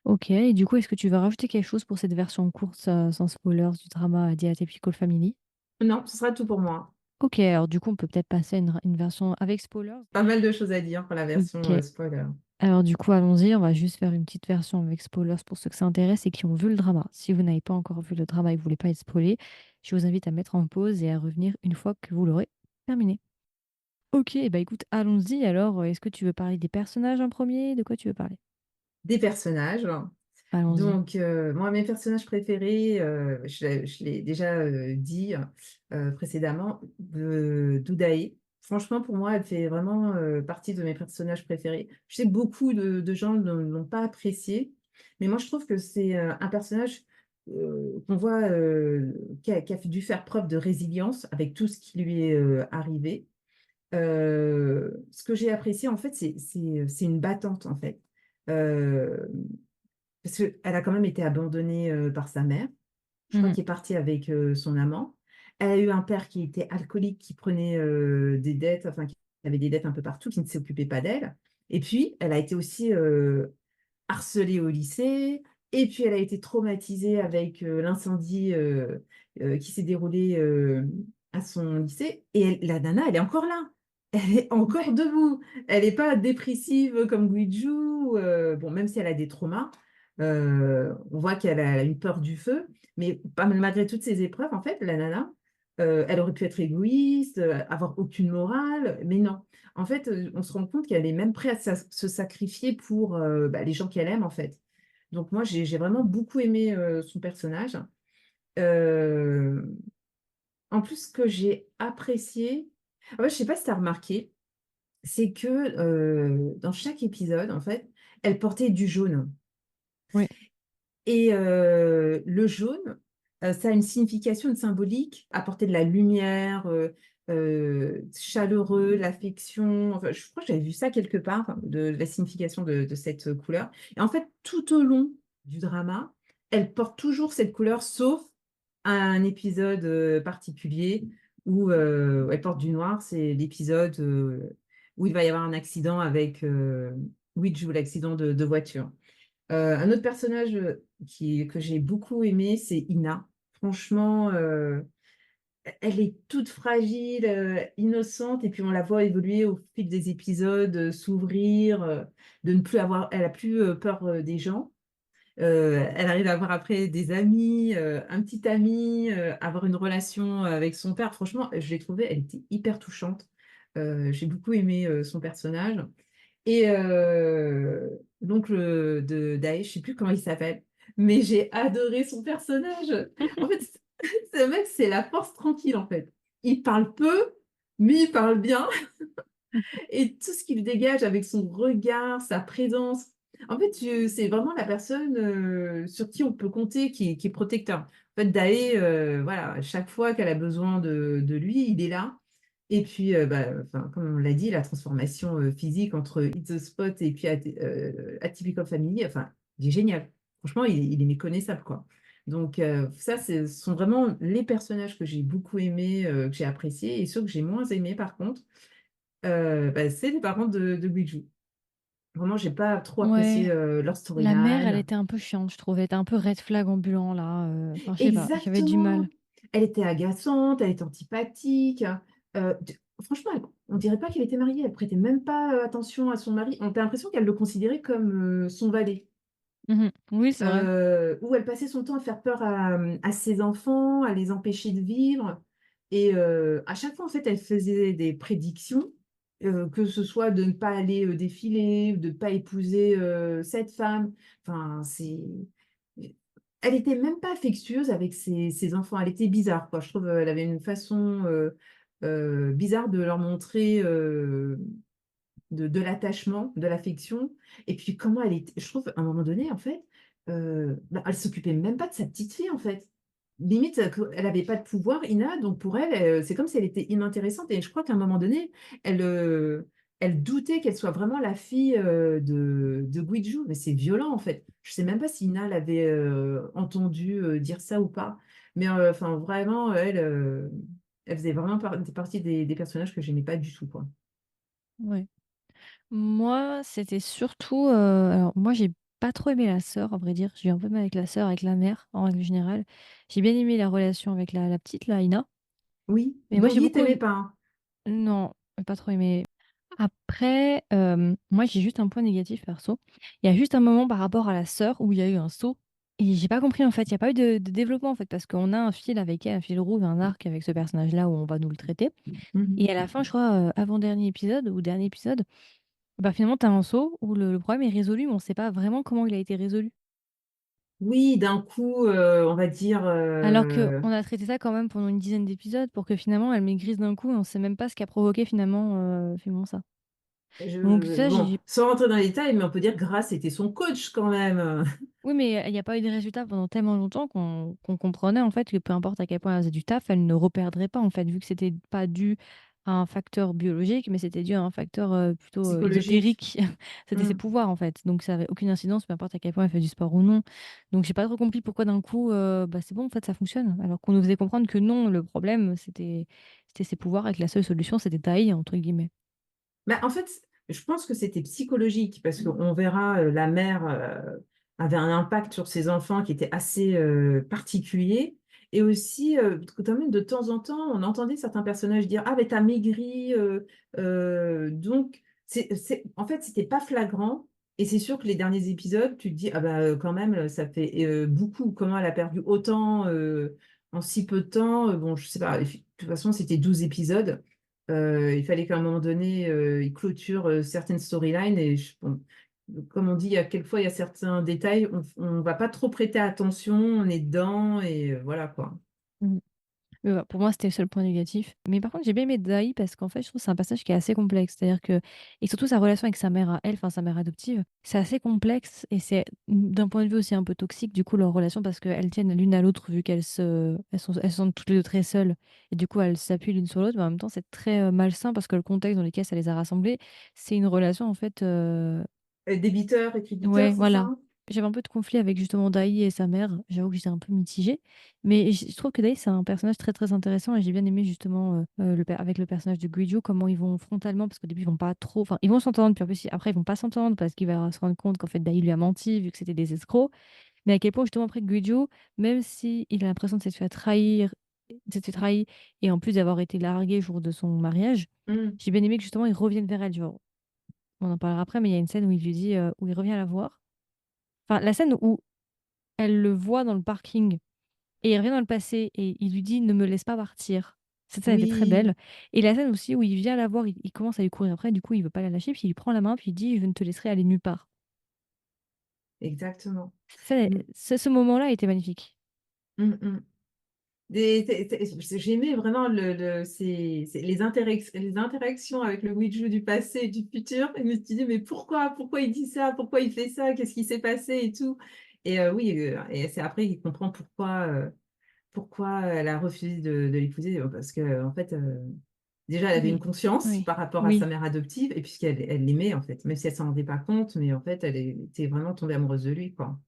Ok, et du coup, est-ce que tu vas rajouter quelque chose pour cette version courte, sans spoilers, du drama The Atypical Family? Non, ce sera tout pour moi. Ok, alors du coup, on peut peut-être passer à une version avec spoilers. Pas mal de choses à dire pour la version Ok, spoiler. alors du coup, allons-y, on va juste faire une petite version avec spoilers pour ceux que ça intéresse et qui ont vu le drama. Si vous n'avez pas encore vu le drama et que vous voulez pas être spoilé, je vous invite à mettre en pause et à revenir une fois que vous l'aurez terminé. Ok, bah écoute, allons-y. Alors, est-ce que tu veux parler des personnages en premier? De quoi tu veux parler? Des personnages. Allons-y. Donc, moi, mes personnages préférés, je l'ai déjà dit précédemment, Doudae. Franchement, pour moi, elle fait vraiment partie de mes personnages préférés. Je sais que beaucoup de gens ne l'ont pas apprécié, mais moi, je trouve que c'est un personnage qu'on voit, qui a dû faire preuve de résilience avec tout ce qui lui est arrivé. Ce que j'ai apprécié, en fait, c'est une battante, en fait. Euh, Parce qu'elle a quand même été abandonnée par sa mère. Je crois Mhm. qu'elle est partie avec son amant. Elle a eu un père qui était alcoolique, qui prenait des dettes, enfin, qui avait des dettes un peu partout, qui ne s'occupait pas d'elle. Et puis, elle a été aussi harcelée au lycée. Et puis, elle a été traumatisée avec l'incendie qui s'est déroulé à son lycée. Et la nana, elle est encore là. Elle est encore Ouais. debout. Elle n'est pas dépressive comme Guiju. Bon, même si elle a des traumas, on voit qu'elle a une peur du feu. Mais malgré toutes ces épreuves, en fait, la nana, elle aurait pu être égoïste, avoir aucune morale. Mais non. En fait, on se rend compte qu'elle est même prête à se sacrifier pour les gens qu'elle aime, en fait. Donc moi, j'ai vraiment beaucoup aimé son personnage. Euh, En plus, ce que j'ai apprécié, en fait, je sais pas si tu as remarqué, c'est que dans chaque épisode, en fait, elle portait du jaune. Ouais. Et le jaune, ça a une signification, une symbolique, apporter de la lumière, chaleureux, l'affection. Enfin, je crois que j'avais vu ça quelque part, enfin, de la signification de cette couleur. Et en fait, tout au long du drama, elle porte toujours cette couleur, sauf un épisode particulier où elle porte du noir. C'est l'épisode où il va y avoir un accident avec Ouija, l'accident de voiture. Un autre personnage que j'ai beaucoup aimé, c'est Ina. Franchement, elle est toute fragile, innocente, et puis on la voit évoluer au fil des épisodes, s'ouvrir, de ne plus avoir, elle a plus peur des gens. Elle arrive à avoir après des amis, un petit ami, avoir une relation avec son père. Franchement, je l'ai trouvée, elle était hyper touchante. J'ai beaucoup aimé son personnage. Et l'oncle de Daesh, je sais plus comment il s'appelle, mais j'ai adoré son personnage. En fait, ce mec, c'est la force tranquille, en fait. Il parle peu, mais il parle bien. Et tout ce qu'il dégage avec son regard, sa présence. En fait, c'est vraiment la personne sur qui on peut compter, qui est protecteur. En fait, Dae, voilà, à chaque fois qu'elle a besoin de lui, il est là. Et puis, enfin, comme on l'a dit, la transformation physique entre It's the Spot et puis Atypical Family, enfin, il est génial. Franchement, il est méconnaissable, quoi. Donc, ça, ce sont vraiment les personnages que j'ai beaucoup aimés, que j'ai appréciés, et ceux que j'ai moins aimés, par contre, c'est les parents de Guiju. Vraiment, j'ai pas trop apprécié Ouais. leur La mère, elle storyline. était un peu chiante, je trouvais. Elle était un peu red flag ambulant, là. Enfin, je sais pas, j'avais du mal. Exactement. Elle était agaçante, elle était antipathique. Franchement, on dirait pas qu'elle était mariée. Elle prêtait même pas attention à son mari. On a l'impression qu'elle le considérait comme son valet. Mhm. Oui, c'est vrai. Où elle passait son temps à faire peur à ses enfants, à les empêcher de vivre. Et à chaque fois, en fait, elle faisait des prédictions, que ce soit de ne pas aller défiler, ou de ne pas épouser cette femme. Enfin, elle était même pas affectueuse avec ses enfants. Elle était bizarre, quoi. Je trouve elle avait une façon bizarre de leur montrer de l'attachement, de l'affection. Et puis comment elle était, je trouve, à un moment donné, en fait, elle s'occupait même pas de sa petite fille, en fait. limite, elle avait pas de pouvoir, Ina, donc pour elle, c'est comme si elle était inintéressante et je crois qu'à un moment donné, elle, elle doutait qu'elle soit vraiment la fille, de Guizhou, mais c'est violent, en fait. Je sais même pas si Ina l'avait, entendu, dire ça ou pas, mais enfin, vraiment, elle, elle faisait vraiment partie des personnages que j'aimais pas du tout, quoi. Ouais. Moi, c'était surtout, alors moi, j'ai pas trop aimé la sœur, à vrai dire. J'ai eu un peu de mal avec la sœur, avec la mère, en règle générale. J'ai bien aimé la relation avec la petite, là, Ina. Oui, Mais moi, j'ai Dogi, beaucoup t'aimais aimé. pas, hein? Non, j'ai pas trop aimé. Après, moi, j'ai juste un point négatif perso. Il y a juste un moment par rapport à la sœur où il y a eu un saut. Et j'ai pas compris en fait, il n'y a pas eu de développement en fait, parce qu'on a un fil avec elle, un fil rouge, un arc avec ce personnage-là où on va nous le traiter. Mhm. Et à la fin, je crois, avant-dernier épisode ou dernier épisode, bah finalement, tu as un saut où le problème est résolu, mais on sait pas vraiment comment il a été résolu. Oui, d'un coup, on va dire, Alors que on a traité ça quand même pendant une dizaine d'épisodes pour que finalement elle maigrisse d'un coup et on sait même pas ce qui a provoqué finalement ça. Donc ça, bon, j'ai sans rentrer dans les détails, mais on peut dire que Grace était son coach quand même. oui, mais il n'y a pas eu de résultat pendant tellement longtemps qu'on comprenait en fait que peu importe à quel point elle faisait du taf, elle ne reperdrait pas en fait, vu que c'était pas dû à un facteur biologique, mais c'était dû à un facteur plutôt Psychologique. ésotérique. C'était ses Hmm. pouvoirs en fait. Donc ça avait aucune incidence, peu importe à quel point elle fait du sport ou non. Donc j'ai pas trop compris pourquoi d'un coup, bah, c'est bon en fait, ça fonctionne. Alors qu'on nous faisait comprendre que non, le problème c'était ses pouvoirs et que la seule solution c'était tailler entre guillemets. Bah, en fait, je pense que c'était psychologique parce qu'on verra, la mère, avait un impact sur ses enfants qui était assez, particulier et aussi, quand même de temps en temps, on entendait certains personnages dire: «Ah mais tu maigri», donc en fait, c'était pas flagrant et c'est sûr que les derniers épisodes, tu te dis: «Ah bah, quand même, ça fait, beaucoup. Comment elle a perdu autant, en si peu de temps?» Bon, je sais pas, de toute façon, c'était 12 épisodes. Il fallait qu'à un moment donné, ils clôturent, certaines storylines et bon, comme on dit, il y a quelquefois, il y a certains détails, on va pas trop prêter attention, on est dedans et voilà quoi. Mais voilà, pour moi, c'était le seul point négatif. Mais par contre, j'ai bien aimé Dai parce qu'en fait, je trouve que c'est un passage qui est assez complexe. C'est-à-dire que, et surtout sa relation avec sa mère à elle, enfin sa mère adoptive, c'est assez complexe et c'est d'un point de vue aussi un peu toxique, du coup, leur relation parce qu'elles tiennent l'une à l'autre vu elles sont toutes les deux très seules et du coup, elles s'appuient l'une sur l'autre. Mais en même temps, c'est très malsain parce que le contexte dans lequel ça les a rassemblées, c'est une relation en fait. Débiteur et créditeur, Ouais, c'est ça? voilà. J'avais un peu de conflit avec justement Daï et sa mère. J'avoue que j'étais un peu mitigée. Mais je trouve que Daï, c'est un personnage très très intéressant et j'ai bien aimé justement avec le personnage de Guijo, comment ils vont frontalement, parce qu'au début ils vont pas trop. Enfin, ils vont s'entendre, puis en plus, après ils vont pas s'entendre parce qu'il va se rendre compte qu'en fait Daï lui a menti vu que c'était des escrocs. Mais à quel point justement après Guijo, même si il a l'impression de s'être fait trahir, de s'être fait trahir et en plus d'avoir été largué le jour de son mariage, Mmh. j'ai bien aimé que justement il revienne vers elle. Genre, on en parlera après, mais il y a une scène où il lui dit, où il revient la voir. Enfin, la scène où elle le voit dans le parking et il revient dans le passé et il lui dit ne me laisse pas partir. Cette scène était très Oui, belle. Et la scène aussi où il vient la voir, il commence à lui courir après, du coup il veut pas la lâcher, puis il lui prend la main, puis il dit je ne te laisserai aller nulle part. exactement. Cette Mmh, ce moment-là était magnifique. mmh mh. J'aimais vraiment les interactions avec le Ouija du passé et du futur. Et je me suis dit: «Mais pourquoi il dit ça? Pourquoi il fait ça? Qu'est-ce qui s'est passé?» et tout. Et oui, et c'est après qu'il comprend pourquoi elle a refusé de l'épouser, parce qu'en fait, déjà elle avait une Oui, conscience oui, par rapport à sa oui. mère adoptive et puisqu'elle l'aimait en fait, même si elle s'en rendait pas compte, mais en fait elle était vraiment tombée amoureuse de lui, quoi.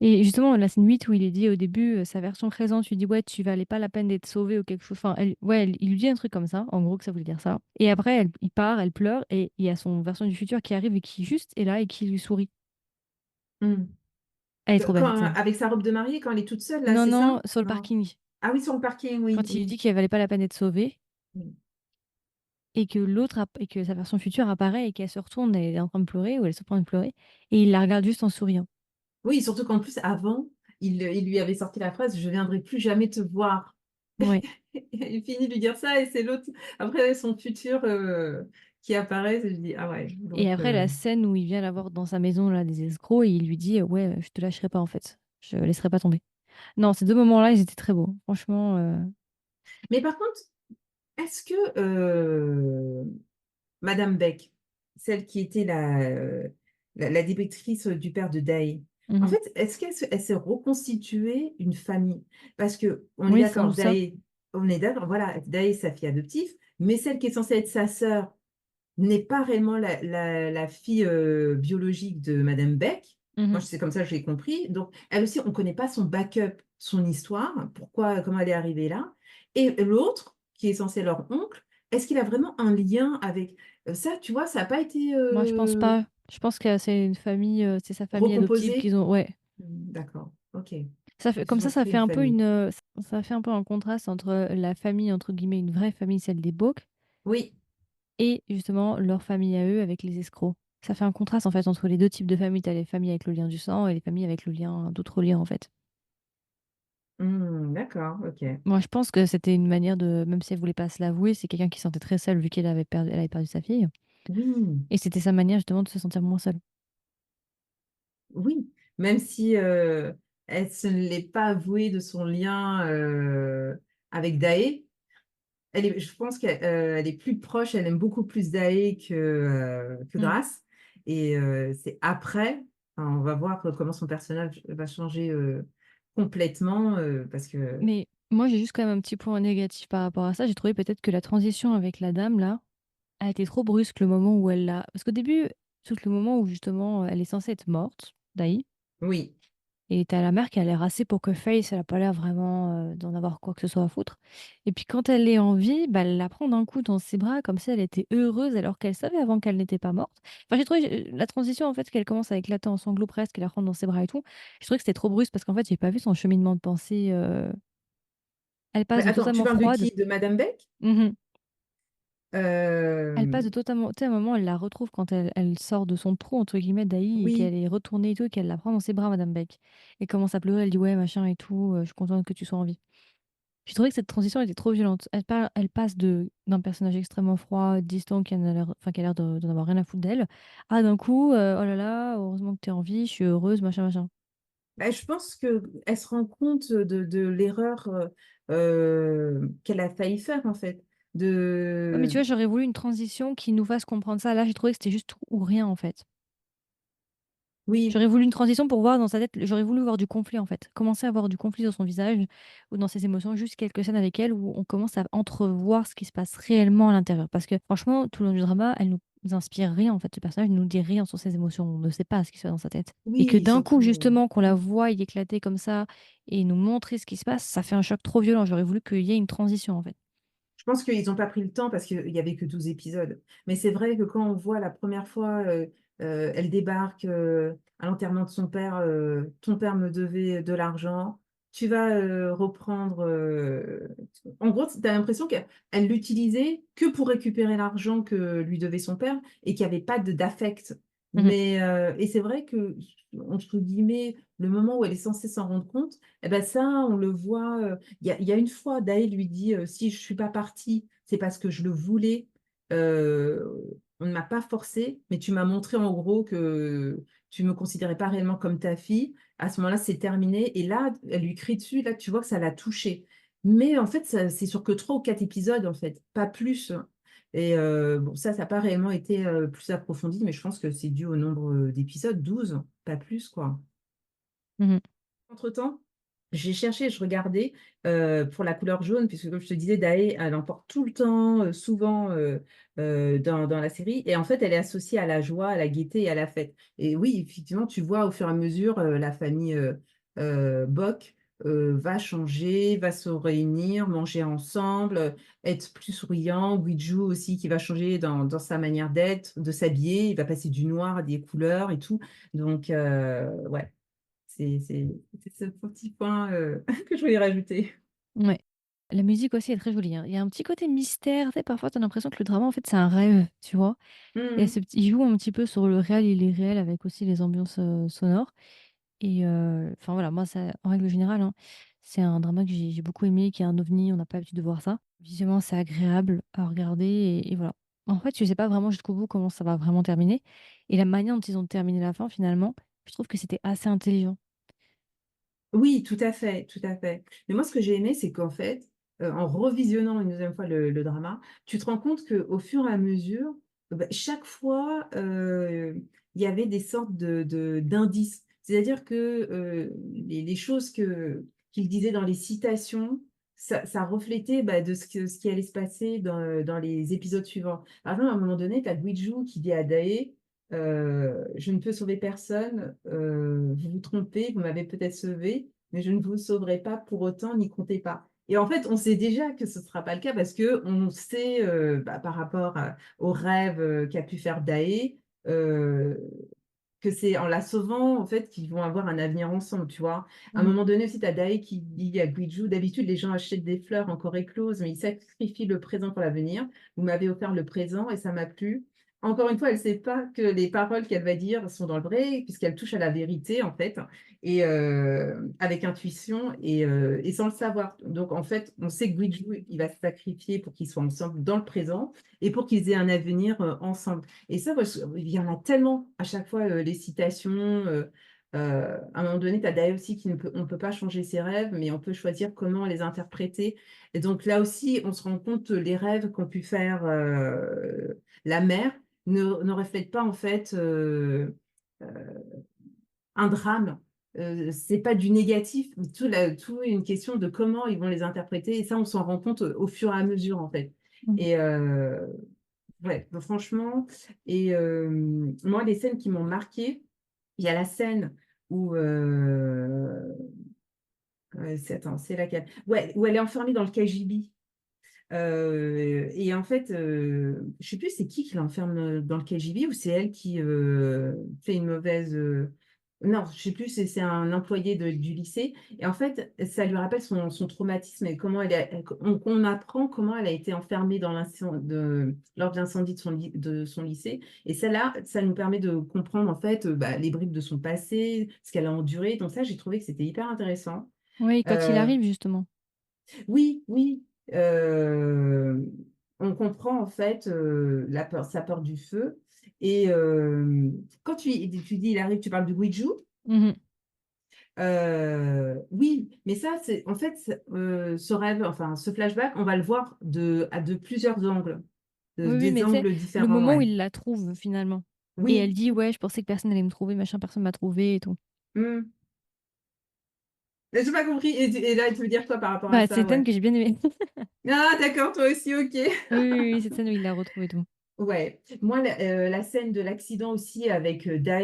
Et justement, la scène 8 où il est dit au début, sa version présente lui dit ouais, tu valais pas la peine d'être sauvé ou quelque chose. Enfin, il lui dit un truc comme ça, en gros que ça voulait dire ça. Et après, il part, elle pleure et il y a son version du futur qui arrive et qui juste est là et qui lui sourit. Mmh. Elle est trop belle cette Quand scène. avec sa robe de mariée, quand elle est toute seule là, Non, c'est ça? non, sur le Non? parking. Ah oui, sur le parking, oui, Quand il lui oui. dit qu'elle valait pas la peine d'être sauvée Mmh. et que et que sa version future apparaît et qu'elle se retourne, elle est en train de pleurer ou elle se prend de pleurer et il la regarde juste en souriant. Oui, surtout qu'en plus avant, il lui avait sorti la phrase: «Je viendrai plus jamais te voir». Ouais. Il finit de lui dire ça et c'est l'autre après son futur, qui apparaît, je dis: «Ah ouais», Et donc après la scène où il vient la voir dans sa maison là des escrocs et il lui dit ouais, je te lâcherai pas en fait. Je laisserai pas tomber. Non, ces 2 moments-là, ils étaient très beaux. Franchement, mais par contre, est-ce que, madame Beck, celle qui était la directrice du père de Day, En Mhm. fait, est-ce qu'elle s'est reconstituée une famille? Parce qu'on est Oui, c'est sans d'accord, doute ça. Daé, on est d'accord, voilà, Daé, sa fille adoptive, mais celle qui est censée être sa sœur n'est pas réellement la fille biologique de Madame Beck. Moi, Mhm. c'est comme ça que j'ai compris. Donc, elle aussi, on ne connaît pas son backup, son histoire, pourquoi, comment elle est arrivée là. Et l'autre, qui est censé leur oncle, est-ce qu'il a vraiment un lien avec ça, tu vois, ça n'a pas été Moi, je pense pas. Je pense que c'est une famille, c'est sa famille adoptive recomposé? qu'ils ont. Ouais. D'accord, ok. Ça fait, Donc, comme ils ont ça créé fait une un peu famille. ça fait un peu un contraste entre la famille, entre guillemets, une vraie famille, celle des Bok, Oui. et justement leur famille à eux avec les escrocs. Ça fait un contraste en fait entre les deux types de familles. T'as les familles avec le lien du sang et les familles avec le lien, d'autres liens en fait. D'accord, ok. Moi, je pense que c'était une manière de, même si elle voulait pas se l'avouer, c'est quelqu'un qui se sentait très seul vu elle avait perdu sa fille. Oui, Et c'était sa manière justement de se sentir moins seule. oui. Même si elle ne l'est pas avouée de son lien avec Daé, je pense qu'elle elle est plus proche, elle aime beaucoup plus Daé que Mm. Grace. Et c'est après, enfin, on va voir comment son personnage va changer complètement, parce que Mais moi, j'ai juste quand même un petit point négatif par rapport à ça. J'ai trouvé peut-être que la transition avec la dame là a été trop brusque le moment où elle l'a. Parce qu'au début, tout le moment où justement elle est censée être morte, Daï. oui. Et t'as la mère qui a l'air assez poker face, elle a pas l'air vraiment d'en avoir quoi que ce soit à foutre. Et puis quand elle est en vie, bah, elle la prend d'un coup dans ses bras comme si elle était heureuse alors qu'elle savait avant qu'elle n'était pas morte. Enfin, j'ai trouvé la transition en fait qu'elle commence à éclater en sanglots presque, qu'elle la prend dans ses bras et tout. Je trouvais que c'était trop brusque parce qu'en fait, j'ai pas vu son cheminement de pensée. Elle passe Mais de attends, tu totalement parles de froide. qui? De Madame Beck? Mhm. Elle Euh, passe de totalement. Tu sais, à un moment, elle la retrouve quand elle sort de son trou, entre guillemets, d'Aïe, et qu'elle oui. est retournée et tout, et qu'elle la prend dans ses bras, Madame Beck. Et commence à pleurer, elle dit ouais, machin et tout, je suis contente que tu sois en vie. J'ai trouvé que cette transition était trop violente. Elle passe d'un personnage extrêmement froid, distant, qui a l'air, enfin, qui a l'air d'en avoir rien à foutre d'elle, à d'un coup, oh là là, heureusement que t'es en vie, je suis heureuse, machin, machin. Bah, je pense qu'elle se rend compte de l'erreur qu'elle a failli faire, en fait. Ouais, mais tu De... vois, j'aurais voulu une transition qui nous fasse comprendre ça. Là, j'ai trouvé que c'était juste tout ou rien, en fait. Oui, J'aurais voulu une transition pour voir dans sa tête, j'aurais voulu voir du conflit en fait. Commencer à voir du conflit dans son visage ou dans ses émotions, juste quelques scènes avec elle où on commence à entrevoir ce qui se passe réellement à l'intérieur. Parce que franchement, tout le long du drama, elle nous inspire rien en fait. Ce personnage ne nous dit rien sur ses émotions, on ne sait pas ce qui se passe dans sa tête. Et que oui, d'un coup, surtout. justement, qu'on la voit y éclater comme ça et nous montrer ce qui se passe, ça fait un choc trop violent. J'aurais voulu qu'il y ait une transition en fait. Je pense qu'ils n'ont pas pris le temps parce qu'il n'y avait que 12 épisodes. Mais c'est vrai que quand on voit la première fois, elle débarque à l'enterrement de son père, ton père me devait de l'argent, tu vas reprendre... En gros, tu as l'impression qu'elle l'utilisait que pour récupérer l'argent que lui devait son père et qu'il n'y avait pas d'affect. Mhm. Mais, et c'est vrai que, entre guillemets, le moment où elle est censée s'en rendre compte, eh ben ça, on le voit. Il y a une fois, Daë lui dit si je ne suis pas partie, c'est parce que je le voulais. Euh, on ne m'a pas forcé, mais tu m'as montré en gros que tu ne me considérais pas réellement comme ta fille. À ce moment-là, c'est terminé. Et là, elle lui crie dessus. Là, tu vois que ça l'a touchée. Mais en fait, c'est sur que 3 ou 4 épisodes, en fait, pas plus. Et bon, ça n'a pas réellement été plus approfondi, mais je pense que c'est dû au nombre d'épisodes, 12 pas plus, quoi. Mhm. Entre-temps, j'ai cherché, je regardais pour la couleur jaune, puisque comme je te disais, Daé, elle emporte tout le temps, souvent dans la série. Et en fait, elle est associée à la joie, à la gaieté et à la fête. Et oui, effectivement, tu vois au fur et à mesure, la famille Bock va changer, va se réunir, manger ensemble, être plus souriant. Guijo aussi qui va changer dans sa manière d'être, de s'habiller. Il va passer du noir à des couleurs et tout. Donc, ouais. C'est ce petit point que je voulais rajouter. Ouais. La musique aussi est très jolie, hein. Il y a un petit côté mystère. Tu sais, parfois, tu as l'impression que le drama, en fait, c'est un rêve, tu vois. Mhm. Il joue un petit peu sur le réel et l'irréel avec aussi les ambiances sonores. Et enfin voilà, moi, ça, en règle générale, hein, c'est un drama que j'ai beaucoup aimé, qui est un ovni, on n'a pas l'habitude de voir ça. Visuellement, c'est agréable à regarder et voilà. En fait, je sais pas vraiment jusqu'au bout comment ça va vraiment terminer. Et la manière dont ils ont terminé la fin, finalement, je trouve que c'était assez intelligent. Oui, tout à fait, tout à fait. Mais moi, ce que j'ai aimé, c'est qu'en fait, en revisionnant une deuxième fois le drama, tu te rends compte qu'au fur et à mesure, bah, chaque fois, il y avait des sortes d'indices. C'est-à-dire que les choses qu'il disait dans les citations, ça reflétait bah, de ce qui allait se passer dans les épisodes suivants. Par exemple, à un moment donné, tu as Guizhou qui dit à Dae, je ne peux sauver personne, vous vous trompez, vous m'avez peut-être sauvé, mais je ne vous sauverai pas pour autant, n'y comptez pas. Et en fait, on sait déjà que ce ne sera pas le cas parce que on sait, bah, par rapport au rêve qu'a pu faire Dae, euh, que c'est en la sauvant, en fait, qu'ils vont avoir un avenir ensemble, tu vois. À un Mm. moment donné aussi, tu as Dae qui dit à Guiju, d'habitude, les gens achètent des fleurs encore écloses, mais ils sacrifient le présent pour l'avenir. Vous m'avez offert le présent et ça m'a plu. Encore une fois, elle ne sait pas que les paroles qu'elle va dire sont dans le vrai, puisqu'elle touche à la vérité, en fait, et avec intuition et sans le savoir. Donc, en fait, on sait que Guiju, il va se sacrifier pour qu'ils soient ensemble dans le présent et pour qu'ils aient un avenir ensemble. Et ça, il y en a tellement à chaque fois, les citations. À un moment donné, tu as Dai aussi on ne peut pas changer ses rêves, mais on peut choisir comment les interpréter. Et donc là aussi, on se rend compte que les rêves qu'ont pu faire la mère ne reflètent pas en fait euh, un drame. C'est pas du négatif, mais tout est une question de comment ils vont les interpréter. Et ça, on s'en rend compte au fur et à mesure, en fait. Mm. Et, ouais, donc franchement, et moi, les scènes qui m'ont marquée, il y a la scène où, attends, c'est laquelle? Ouais, où elle est enfermée dans le KGB. Et en fait, je sais plus c'est qui l'enferme dans le KGB ou c'est elle qui fait une mauvaise. Non, je sais plus, c'est un employé du lycée. Et en fait, ça lui rappelle son traumatisme et comment on apprend comment elle a été enfermée lors de l'incendie de son lycée. Et celle-là, ça nous permet de comprendre en fait bah, les bribes de son passé, ce qu'elle a enduré. Donc ça, j'ai trouvé que c'était hyper intéressant. Oui, quand il Euh, arrive, justement. oui, oui. euh, on comprend en fait sa peur du feu. Et quand tu dis il arrive, tu parles de Guiju. Mhm. Oui, mais ça, c'est en fait ce rêve, enfin ce flashback, on va le voir à de plusieurs angles, Oui, oui, des mais tu sais, angles le différents, moment où ouais. il la trouve, finalement. Et elle Oui. dit, ouais, je pensais que personne allait me trouver, machin, personne m'a trouvé et tout. Hmm. J'ai pas compris. Et là, tu veux dire quoi par rapport à Bah, c'est ça, une scène ouais. que j'ai bien aimée. Ah, d'accord, toi aussi, ok. Oui, oui, oui, cette scène où il la retrouve et tout. Ouais. Moi, la scène de l'accident aussi avec Dae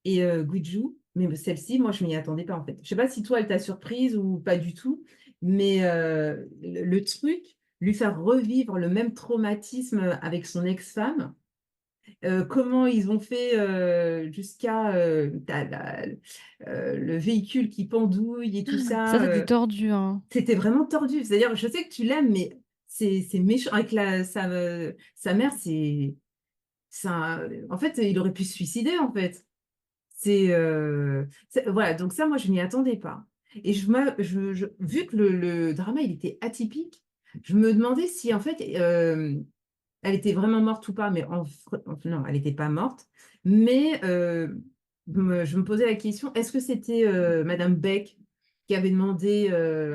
et Guiju, mais celle-ci, moi, je m'y attendais pas en fait. Je sais pas si toi, elle t'a surprise ou pas du tout, mais le truc, lui faire revivre le même traumatisme avec son ex-femme, comment ils ont fait jusqu'à le véhicule qui pendouille et tout Ça, ça, c'était tordu, hein. c'était vraiment tordu. C'est-à-dire, je sais que tu l'aimes, mais c'est méchant. Avec sa mère, en fait, il aurait pu se suicider en fait. Voilà, donc ça, moi, je m'y attendais pas. Et vu que le drama, il était atypique, je me demandais si, en fait, elle était vraiment morte ou pas. Mais non, elle n'était pas morte. Mais je me posais la question, est-ce que c'était Madame Beck qui avait demandé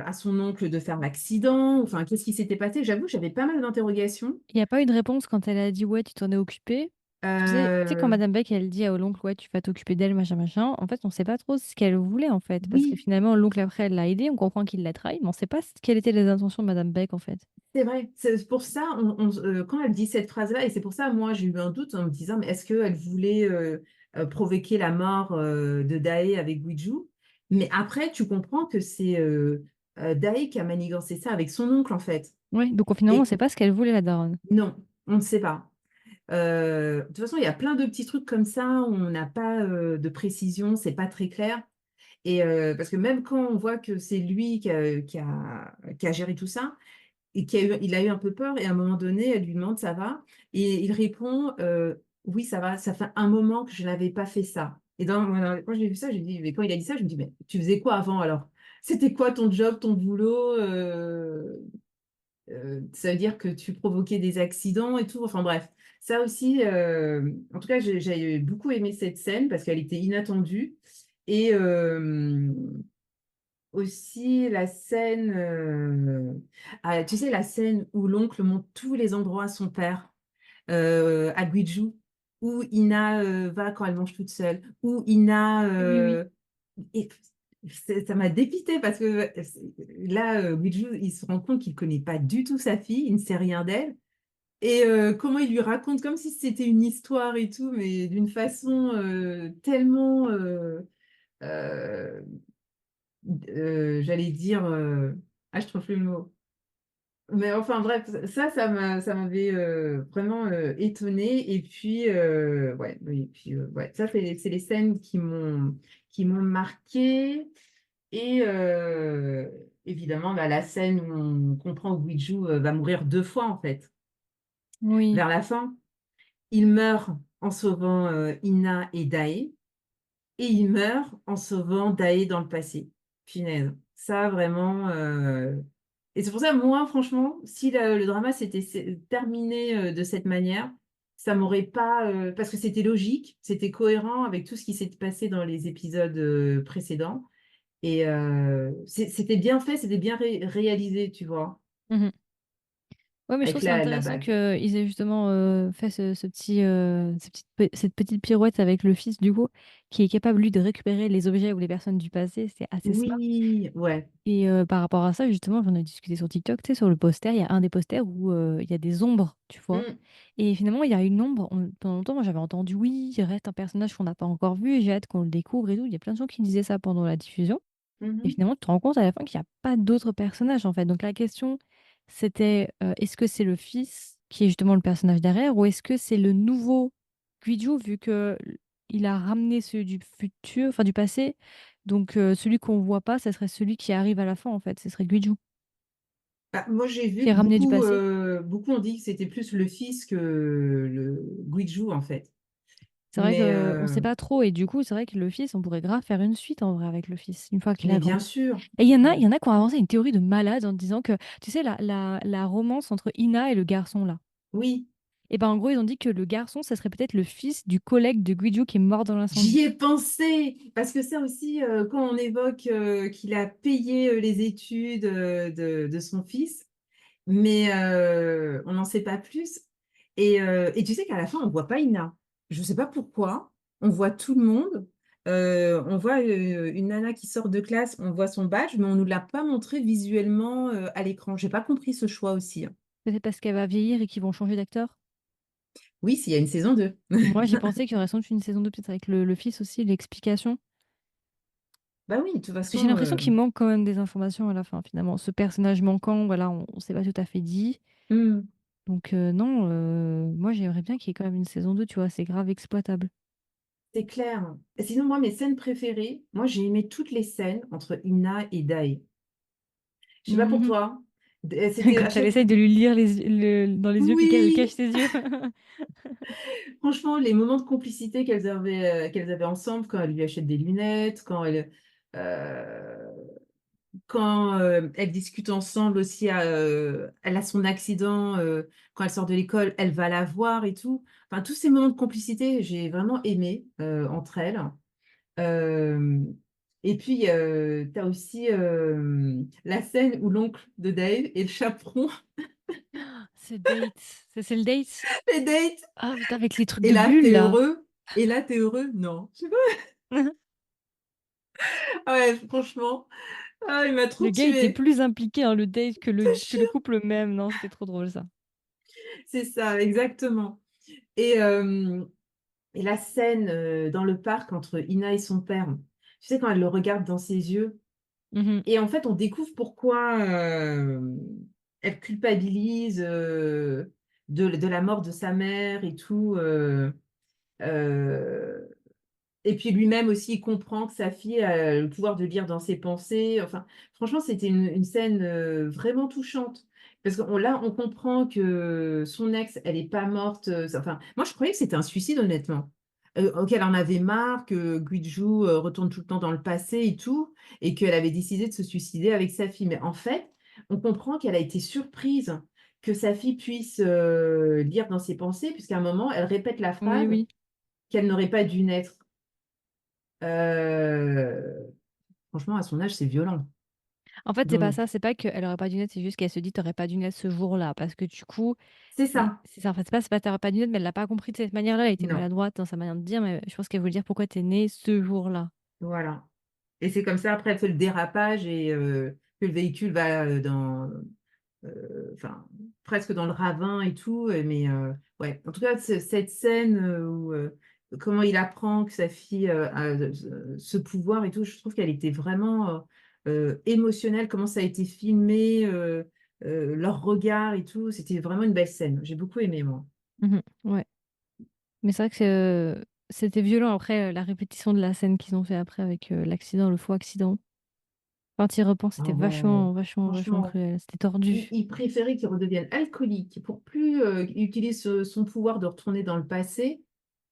à son oncle de faire l'accident? Enfin, qu'est-ce qui s'était passé? J'avoue, j'avais pas mal d'interrogations. Il n'y a pas eu de réponse quand elle a dit, ouais, tu t'en es occupé. Tu sais, quand Euh, Madame Beck, elle dit à l'oncle, ouais, tu vas t'occuper d'elle, machin, machin, en fait, on sait pas trop ce qu'elle voulait, en fait. Parce que oui, finalement, l'oncle, après, elle l'a aidé, on comprend qu'il l'a trahi, mais on sait pas quelles étaient les intentions de Madame Beck, en fait. c'est vrai, c'est pour ça, quand elle dit cette phrase-là, et c'est pour ça, moi, j'ai eu un doute en me disant, mais est-ce qu'elle voulait provoquer la mort de Daé avec Guiju? Mais après, tu comprends que c'est Daé qui a manigancé ça avec son oncle, en fait. Ouais, donc finalement, on Et sait pas ce qu'elle voulait, la daronne. non, on ne sait pas. De toute façon, il y a plein de petits trucs comme ça où on n'a pas de précision, c'est pas très clair. Et parce que même quand on voit que c'est lui qui a géré tout ça, et il a eu un peu peur, et à un moment donné, elle lui demande, ça va? Et il répond, oui, ça va, ça fait un moment que je n'avais pas fait ça. Et quand j'ai vu ça, j'ai dit, mais quand il a dit ça, je me dis, mais tu faisais quoi avant alors? C'était quoi ton job, ton boulot? Ça veut dire que tu provoquais des accidents et tout. Enfin bref, ça aussi, en tout cas, j'ai beaucoup aimé cette scène parce qu'elle était inattendue. Et aussi la scène, tu sais, la scène où l'oncle montre tous les endroits à son père, à Guiju, où Ina va quand elle mange toute seule, où Ina... Oui, oui, oui. et ça m'a dépité parce que là, Guiju, il se rend compte qu'il connaît pas du tout sa fille, il ne sait rien d'elle. Et comment il lui raconte comme si c'était une histoire et tout, mais d'une façon tellement, euh, j'allais dire, ah, je trouve plus le mot. Mais enfin bref, ça m'avait vraiment étonnée. Et puis, ouais, oui, et puis, ouais, ça, c'est les scènes qui m'ont marqué. Et évidemment, bah, la scène où on comprend que Guiju va mourir deux fois, en fait, Oui, vers la fin. Il meurt en sauvant Ina et Dae, et il meurt en sauvant Dae dans le passé. Punaise, ça vraiment. Et c'est pour ça, moi, franchement, si le drama s'était terminé de cette manière, ça m'aurait pas. Parce que c'était logique, c'était cohérent avec tout ce qui s'est passé dans les épisodes précédents. Et c'était bien fait, c'était bien réalisé, tu vois, mhm. Ouais, mais je trouve avec que c'est la intéressant bague. qu'ils aient justement fait ce petit, cette petite pirouette avec le fils, du coup, qui est capable, lui, de récupérer les objets ou les personnes du passé. C'est assez smart. Oui, ouais. Et par rapport à ça, justement, j'en ai discuté sur TikTok, tu sais, sur le poster, il y a un des posters où il y a des ombres, tu vois. Mm, Et finalement, il y a une ombre. Pendant longtemps, moi, j'avais entendu, oui, il reste un personnage qu'on n'a pas encore vu et j'ai hâte qu'on le découvre et tout. Il y a plein de gens qui disaient ça pendant la diffusion. Et mhm. finalement, tu te rends compte à la fin qu'il n'y a pas d'autres personnages, en fait. Donc la question, c'était, est-ce que c'est le fils qui est justement le personnage derrière ou est-ce que c'est le nouveau Guido, vu que il a ramené ceux du futur, enfin du passé. Donc celui qu'on voit pas, ça serait celui qui arrive à la fin, en fait. Ce serait Guido, Bah, moi, j'ai vu qui est que ramené du passé. beaucoup ont dit que c'était plus le fils que le Guiju, en fait. C'est vrai Mais, qu'on ne sait pas trop. Et du coup, c'est vrai que le fils, on pourrait grave faire une suite, en vrai, avec le fils, une fois qu'il mais a bien grandi. sûr. Et il Ouais. y en a qui ont avancé une théorie de malade en disant que, tu sais, la romance entre Ina et le garçon, là. Oui, Et ben en gros, ils ont dit que le garçon, ça serait peut-être le fils du collègue de Guido qui est mort dans j'y l'incendie. ai pensé. Parce que ça aussi, quand on évoque qu'il a payé les études de son fils, mais on n'en sait pas plus. Et tu sais qu'à la fin, on voit pas Ina. Je ne sais pas pourquoi. On voit tout le monde. On voit une nana qui sort de classe, on voit son badge, mais on ne nous l'a pas montré visuellement à l'écran. J'ai pas compris ce choix aussi, hein. Peut-être parce qu'elle va vieillir et qu'ils vont changer d'acteur. Oui, s'il y a une saison 2. Moi, j'ai pensé qu'il y aurait sans doute une saison 2 peut-être avec le fils aussi, l'explication. Bah oui, de toute Parce que j'ai façon. l'impression qu'il manque quand même des informations à la fin, finalement. Ce personnage manquant, voilà, on ne s'est pas tout à fait dit. Hmm, Donc non, moi j'aimerais bien qu'il y ait quand même une saison 2 tu vois, c'est grave exploitable. c'est clair. Et sinon, moi, mes scènes préférées, moi, j'ai aimé toutes les scènes entre Ina et Dae. Je sais pas pour Mhm. toi. C'était à Quand elle chaque... essaye de lui lire dans les yeux puis qu'elle cache Oui! ses yeux. Franchement, les moments de complicité qu'elles avaient ensemble, quand elle lui achète des lunettes, euh, quand elles discutent ensemble aussi, elle a son accident, quand elle sort de l'école, elle va la voir et tout. Enfin, tous ces moments de complicité, j'ai vraiment aimé entre elles. Euh, et puis, tu as aussi la scène où l'oncle de Dave et le chaperon, Ce date, c'est le date. les dates, Ah putain, avec les trucs et de là, bulles t'es là. heureux, et là, t'es heureux. Non, je sais pas. Ouais, franchement, ah, il m'a trop Le gars était tué. plus impliqué dans le date Je te que le jure. couple même. Non, c'était trop drôle ça. C'est ça, exactement. Et, euh, et la scène dans le parc entre Ina et son père, tu sais, quand elle le regarde dans ses yeux, Mhm. et en fait, on découvre pourquoi elle culpabilise de la mort de sa mère et tout. Euh, et puis lui-même aussi, il comprend que sa fille a le pouvoir de lire dans ses pensées. Enfin, franchement, c'était une scène vraiment touchante. Parce que là, on comprend que son ex, elle n'est pas morte. Enfin, moi, je croyais que c'était un suicide, honnêtement. Qu'elle en avait marre, que Guiju retourne tout le temps dans le passé et tout, et qu'elle avait décidé de se suicider avec sa fille. Mais en fait, on comprend qu'elle a été surprise que sa fille puisse lire dans ses pensées, puisqu'à un moment, elle répète la Oui, phrase oui. qu'elle n'aurait pas dû naître. Euh, Franchement, à son âge, c'est violent. En fait, c'est pas Donc, ça, c'est pas qu'elle aurait pas dû naître, c'est juste qu'elle se dit: «Tu pas dû naître ce jour-là». Parce que du coup, c'est i ça, c'est ça, en fait, c'est pas tu pas dû naître, mais elle l'a pas compris de cette manière-là. Elle était non, maladroite dans sa manière de dire, mais je pense qu'elle voulait dire: «Pourquoi tu es née ce jour-là?» voilà. Et c'est comme ça, après, elle fait le dérapage et que le véhicule va, dans enfin, presque dans le ravin et tout, mais ouais. En tout cas, cette scène, où, comment il apprend que sa fille, a ce pouvoir et tout, je trouve qu'elle était vraiment, émotionnelle. Comment ça a été filmé, leur regard et tout, c'était vraiment une belle scène. J'ai beaucoup aimé, moi. Mmh. Ouais. Mais c'est vrai que c'était violent après, la répétition de la scène qu'ils ont fait après avec, l'accident, le faux accident. Quand tu y repenses, Ah c'était ouais, vachement, vachement, vachement franchement. cruel. C'était Il tordu. il préférait qu'il redevienne alcoolique pour plus, qu'il utilise, son pouvoir de retourner dans le passé.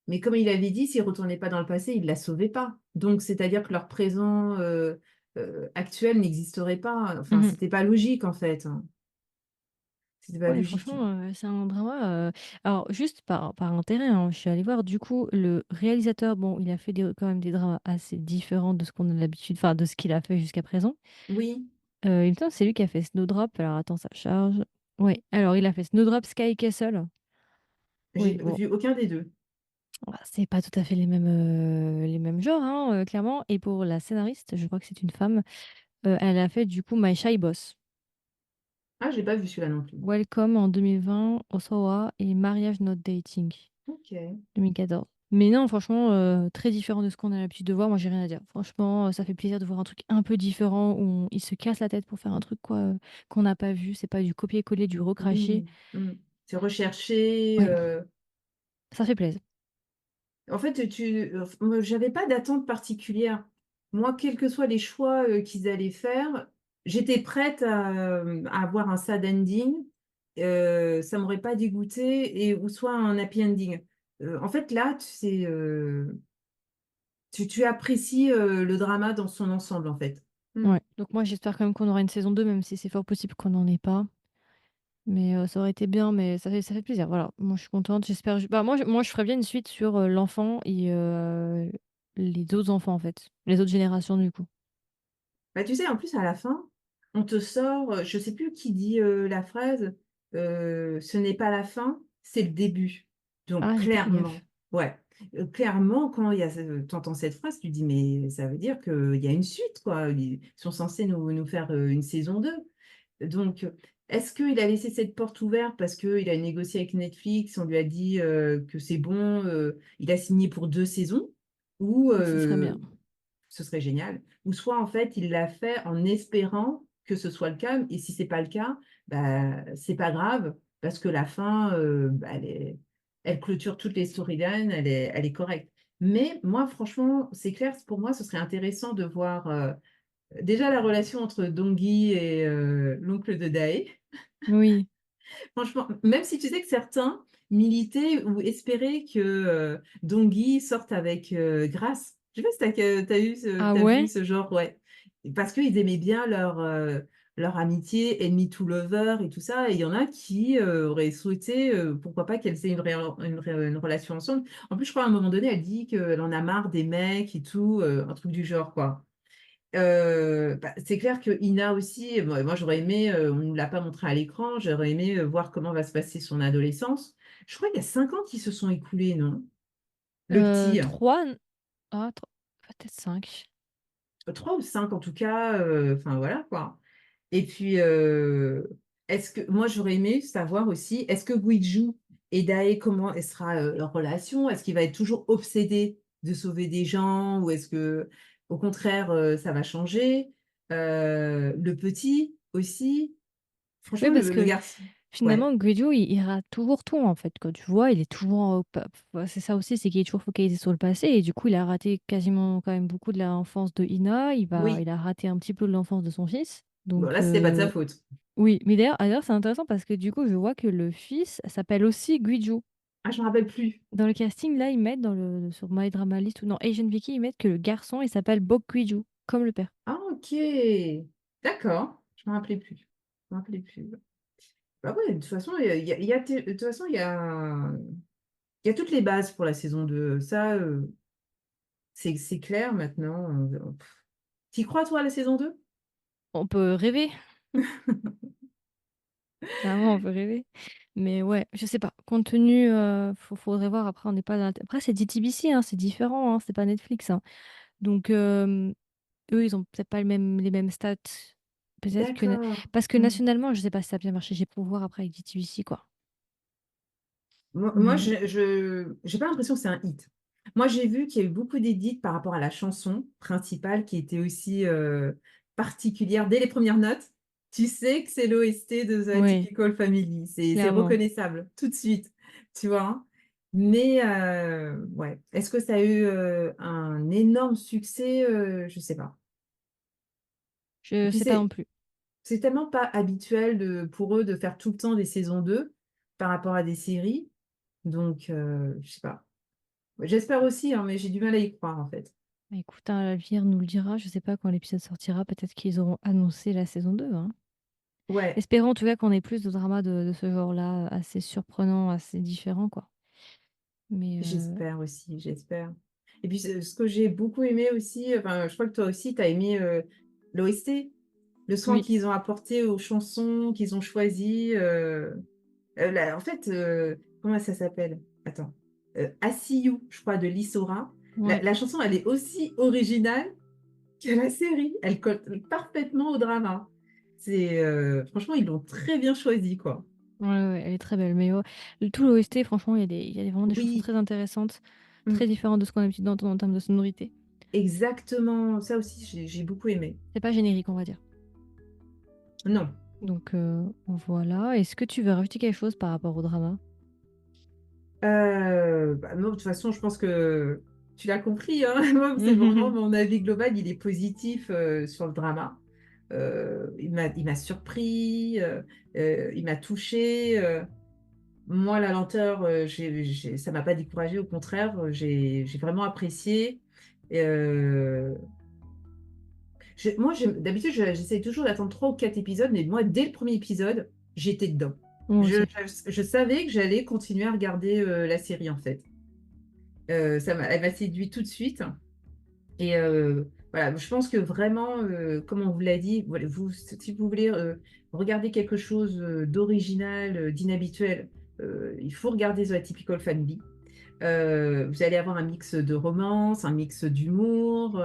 Mais comme il avait dit, s'il retournait pas dans le passé, il la sauvait pas. Donc c'est-à-dire que leur présent, actuel n'existerait pas. Enfin, Mmh. c'était pas logique, en fait, hein. C'était pas Ouais, logique. franchement, c'est un drama, alors juste par intérêt, hein, je suis allée voir du coup le réalisateur, bon, il a fait des quand même des dramas assez différents de ce qu'on a l'habitude enfin de ce qu'il a fait jusqu'à présent. Oui, Il me semble que c'est lui qui a fait Snowdrop, alors attends, ça charge. Ouais, alors il a fait Snowdrop, Sky Castle. j'ai Oui, bon, vu aucun des 2. c'est pas tout à fait les mêmes genres, hein, clairement. Et pour la scénariste, je crois que c'est une femme, elle a fait du coup My Shy Boss, Ah, j'ai pas vu celui-là non plus. Welcome en 2020, Osawa et Marriage Not Dating, OK. 2014. Mais non, franchement, très différent de ce qu'on a l'habitude de voir. Moi, j'ai rien à dire. Franchement, ça fait plaisir de voir un truc un peu différent où il se casse la tête pour faire un truc quoi, qu'on n'a pas vu. C'est pas du copier-coller, du recracher. Oui, mmh. C'est recherché, Ouais, ça fait plaisir. en fait, moi, j'avais pas d'attente particulière. Moi, quels que soient les choix, qu'ils allaient faire, j'étais prête à avoir un sad ending, ça m'aurait pas dégoûtée et ou soit un happy ending. En fait, là, tu apprécies, le drama dans son ensemble, en fait. Mmh. Ouais. Donc moi, j'espère quand même qu'on aura une saison 2, même si c'est fort possible qu'on n'en ait pas. Mais ça aurait été bien, mais ça fait plaisir. Voilà, moi je suis contente. J'espère. Bah, moi, je ferais bien une suite sur l'enfant et les autres enfants, en fait. Les autres générations, du coup. Bah, tu sais, en plus, à la fin, on te sort, je sais plus qui dit, la phrase, «Ce n'est pas la fin, c'est le début». Donc Ah, j'ai pas fait gaffe. clairement, ouais, clairement, quand il y a tu entends cette phrase, tu dis: «Mais ça veut dire qu'il y a une suite, quoi. Ils sont censés nous faire, une saison 2». Donc, est-ce qu'il a laissé cette porte ouverte parce qu'il a négocié avec Netflix, on lui a dit, que c'est bon, il a signé pour 2 saisons? Ou, Ce serait bien. ce serait génial. Ou soit, en fait, il l'a fait en espérant que ce soit le cas et si c'est pas le cas, bah, c'est pas grave parce que la fin, bah, elle clôture toutes les storylines, elle est correcte. Mais moi, franchement, c'est clair, pour moi, ce serait intéressant de voir, déjà la relation entre Dongui et l'oncle de Dae. Oui. Franchement, même si tu sais que certains militaient ou espéraient que, Dongui sorte avec, Grace. Je sais pas si Ah tu vu ouais? ce genre, ouais. Parce qu'ils aimaient bien leur amitié, enemy to lover et tout ça, et il y en a qui, auraient souhaité, pourquoi pas qu'elles aient une relation ensemble. En plus, je crois à un moment donné, elle dit qu'elle en a marre des mecs et tout, un truc du genre, quoi. Bah, c'est clair que Ina aussi, moi j'aurais aimé, on ne l'a pas montré à l'écran, j'aurais aimé, voir comment va se passer son adolescence. Je crois qu'il y a 5 ans qui se sont écoulés, non? Le petit, 3, ah, peut-être 5. 3 ou 5 en tout cas, enfin voilà quoi. Et puis, est-ce que moi j'aurais aimé savoir aussi, est-ce que Guiju et Dae, comment elle sera, leur relation? Est-ce qu'il va être toujours obsédé de sauver des gens ou est-ce que au contraire, ça va changer? Le petit aussi, Oui, franchement parce le que garçon, ouais, finalement, Guido, il rate toujours tout, en fait. Quand tu vois, il est toujours c'est ça aussi, c'est qu'il est toujours focalisé sur le passé. Et du coup, il a raté quasiment quand même beaucoup de l'enfance de Ina. oui, Il a raté un petit peu de l'enfance de son fils. bon Donc, là c'était pas de sa faute. oui. Mais d'ailleurs, c'est intéressant parce que du coup, je vois que le fils s'appelle aussi Guijo. Ah je me rappelle plus. Dans le casting, là, ils mettent sur My Drama List ou dans Asian Wiki, ils mettent que le garçon, il s'appelle Bok Guijo, comme le père. Ah OK, d'accord, je me rappelais plus. Je me rappelais plus. Bah ouais, de toute façon, de toute façon, il y a toutes les bases pour la saison 2. Ça, c'est clair maintenant, tu crois toi à la saison 2? On peut rêver, clairement, on peut rêver. Mais ouais, je sais pas. Compte tenu, faudrait voir. Après, on n'est pas dans après, c'est DTBC, hein, c'est différent, hein, c'est pas Netflix, hein. Donc, eux, ils ont peut-être pas les mêmes stats. Peut-être que D'accord. parce que Mmh. nationalement, je sais pas si ça a bien marché. J'ai pour voir après avec DTBC, quoi. Moi, Mais je j'ai pas l'impression que c'est un hit. Moi, j'ai vu qu'il y a eu beaucoup d'édits par rapport à la chanson principale qui était aussi, particulière. Dès les premières notes, tu sais que c'est l'OST de The ouais, Atypical Family. C'est clairement. reconnaissable tout de suite, tu vois? Mais ouais, est-ce que ça a eu, un énorme succès? Je sais pas. Et Je puis sais pas non plus. c'est tellement pas habituel pour eux de faire tout le temps des saisons 2 par rapport à des séries, donc je sais pas. J'espère aussi, hein, mais j'ai du mal à y croire, en fait. Bah, écoute, hein, l'avenir nous le dira. Je sais pas quand l'épisode sortira. Peut-être qu'ils auront annoncé la saison 2, hein. Ouais, Espérons en tout cas qu'on ait plus de dramas de ce genre-là, assez surprenant, assez différent, quoi. Mais j'espère aussi, j'espère. Et puis ce que j'ai beaucoup aimé aussi, enfin, je crois que toi aussi, tu as aimé, l'OST, le soin oui, qu'ils ont apporté aux chansons qu'ils ont choisies, la en fait, comment ça s'appelle? Attends, I See You, je crois, de Lissora. La ouais, la chanson, elle est aussi originale que la série. Elle colle parfaitement au drama. C'est, franchement, ils l'ont très bien choisi, quoi. ouais, ouais, elle est très belle. Mais ouais, tout l'OST, franchement, il y a vraiment des chansons Oui, très intéressantes, mmh, très différentes de ce qu'on a l'habitude d'entendre en termes de sonorité. exactement. Ça aussi, j'ai beaucoup aimé. C'est pas générique, on va dire. Non, Donc voilà. Est-ce que tu veux rajouter quelque chose par rapport au drama? bah, non, de toute façon, je pense que tu l'as compris, hein. Moi, c'est vraiment Mhm. mon avis global, il est positif, sur le drama. Il m'a surpris, il m'a touchée, moi, la lenteur, ça m'a pas découragée, au contraire, j'ai vraiment apprécié et moi, d'habitude, j'essaie toujours d'attendre 3 ou 4 épisodes, mais moi, dès le premier épisode, j'étais dedans. Moi aussi. Je savais que j'allais continuer à regarder, la série, en fait. Elle m'a séduit tout de suite et voilà, je pense que vraiment, comme on vous l'a dit, voilà, si vous voulez, regarder quelque chose, d'original, d'inhabituel, il faut regarder The Atypical Family. Vous allez avoir un mix de romance, un mix d'humour,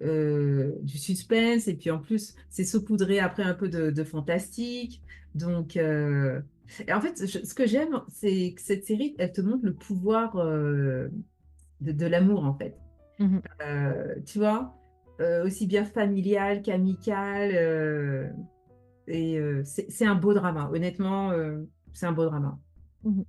du suspense, et puis en plus, c'est saupoudré après un peu de fantastique. Donc, et en fait, ce que j'aime, c'est que cette série, elle te montre le pouvoir de l'amour, en fait. Mhm. Tu vois, aussi bien familial qu'amical. Et c'est un beau drama. Honnêtement, c'est un beau drama. Mhm.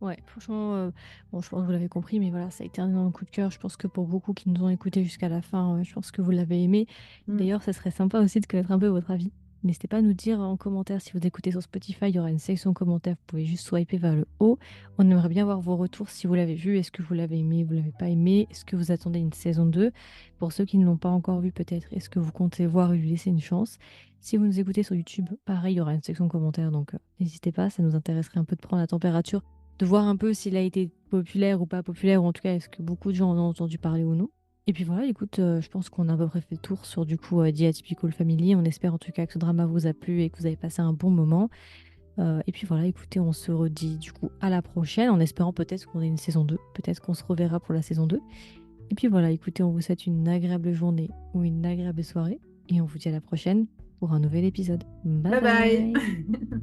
Ouais, franchement, bon, je pense que vous l'avez compris, mais voilà, ça a été un énorme coup de cœur. Je pense que pour beaucoup qui nous ont écoutés jusqu'à la fin, je pense que vous l'avez aimé. Mm. D'ailleurs, ça serait sympa aussi de connaître un peu votre avis. N'hésitez pas à nous dire en commentaire si vous écoutez sur Spotify, il y aura une section commentaires. Vous pouvez juste swiper vers le haut. On aimerait bien voir vos retours si vous l'avez vu. Est-ce que vous l'avez aimé, vous l'avez pas aimé? Est-ce que vous attendez une saison 2? Pour ceux qui ne l'ont pas encore vu, peut-être, est-ce que vous comptez voir et lui laisser une chance? Si vous nous écoutez sur YouTube, pareil, il y aura une section commentaires, donc n'hésitez pas, ça nous intéresserait un peu de prendre la température, de voir un peu s'il a été populaire ou pas populaire, ou en tout cas est-ce que beaucoup de gens en ont entendu parler ou non. Et puis voilà, écoute, je pense qu'on a à peu près fait le tour sur du coup The Atypical Family. On espère en tout cas que ce drama vous a plu et que vous avez passé un bon moment. Et puis voilà, écoutez, on se redit du coup à la prochaine, en espérant peut-être qu'on ait une saison 2, peut-être qu'on se reverra pour la saison 2. Et puis voilà, écoutez, on vous souhaite une agréable journée ou une agréable soirée, et on vous dit à la prochaine pour un nouvel épisode. Bye Bye bye! bye!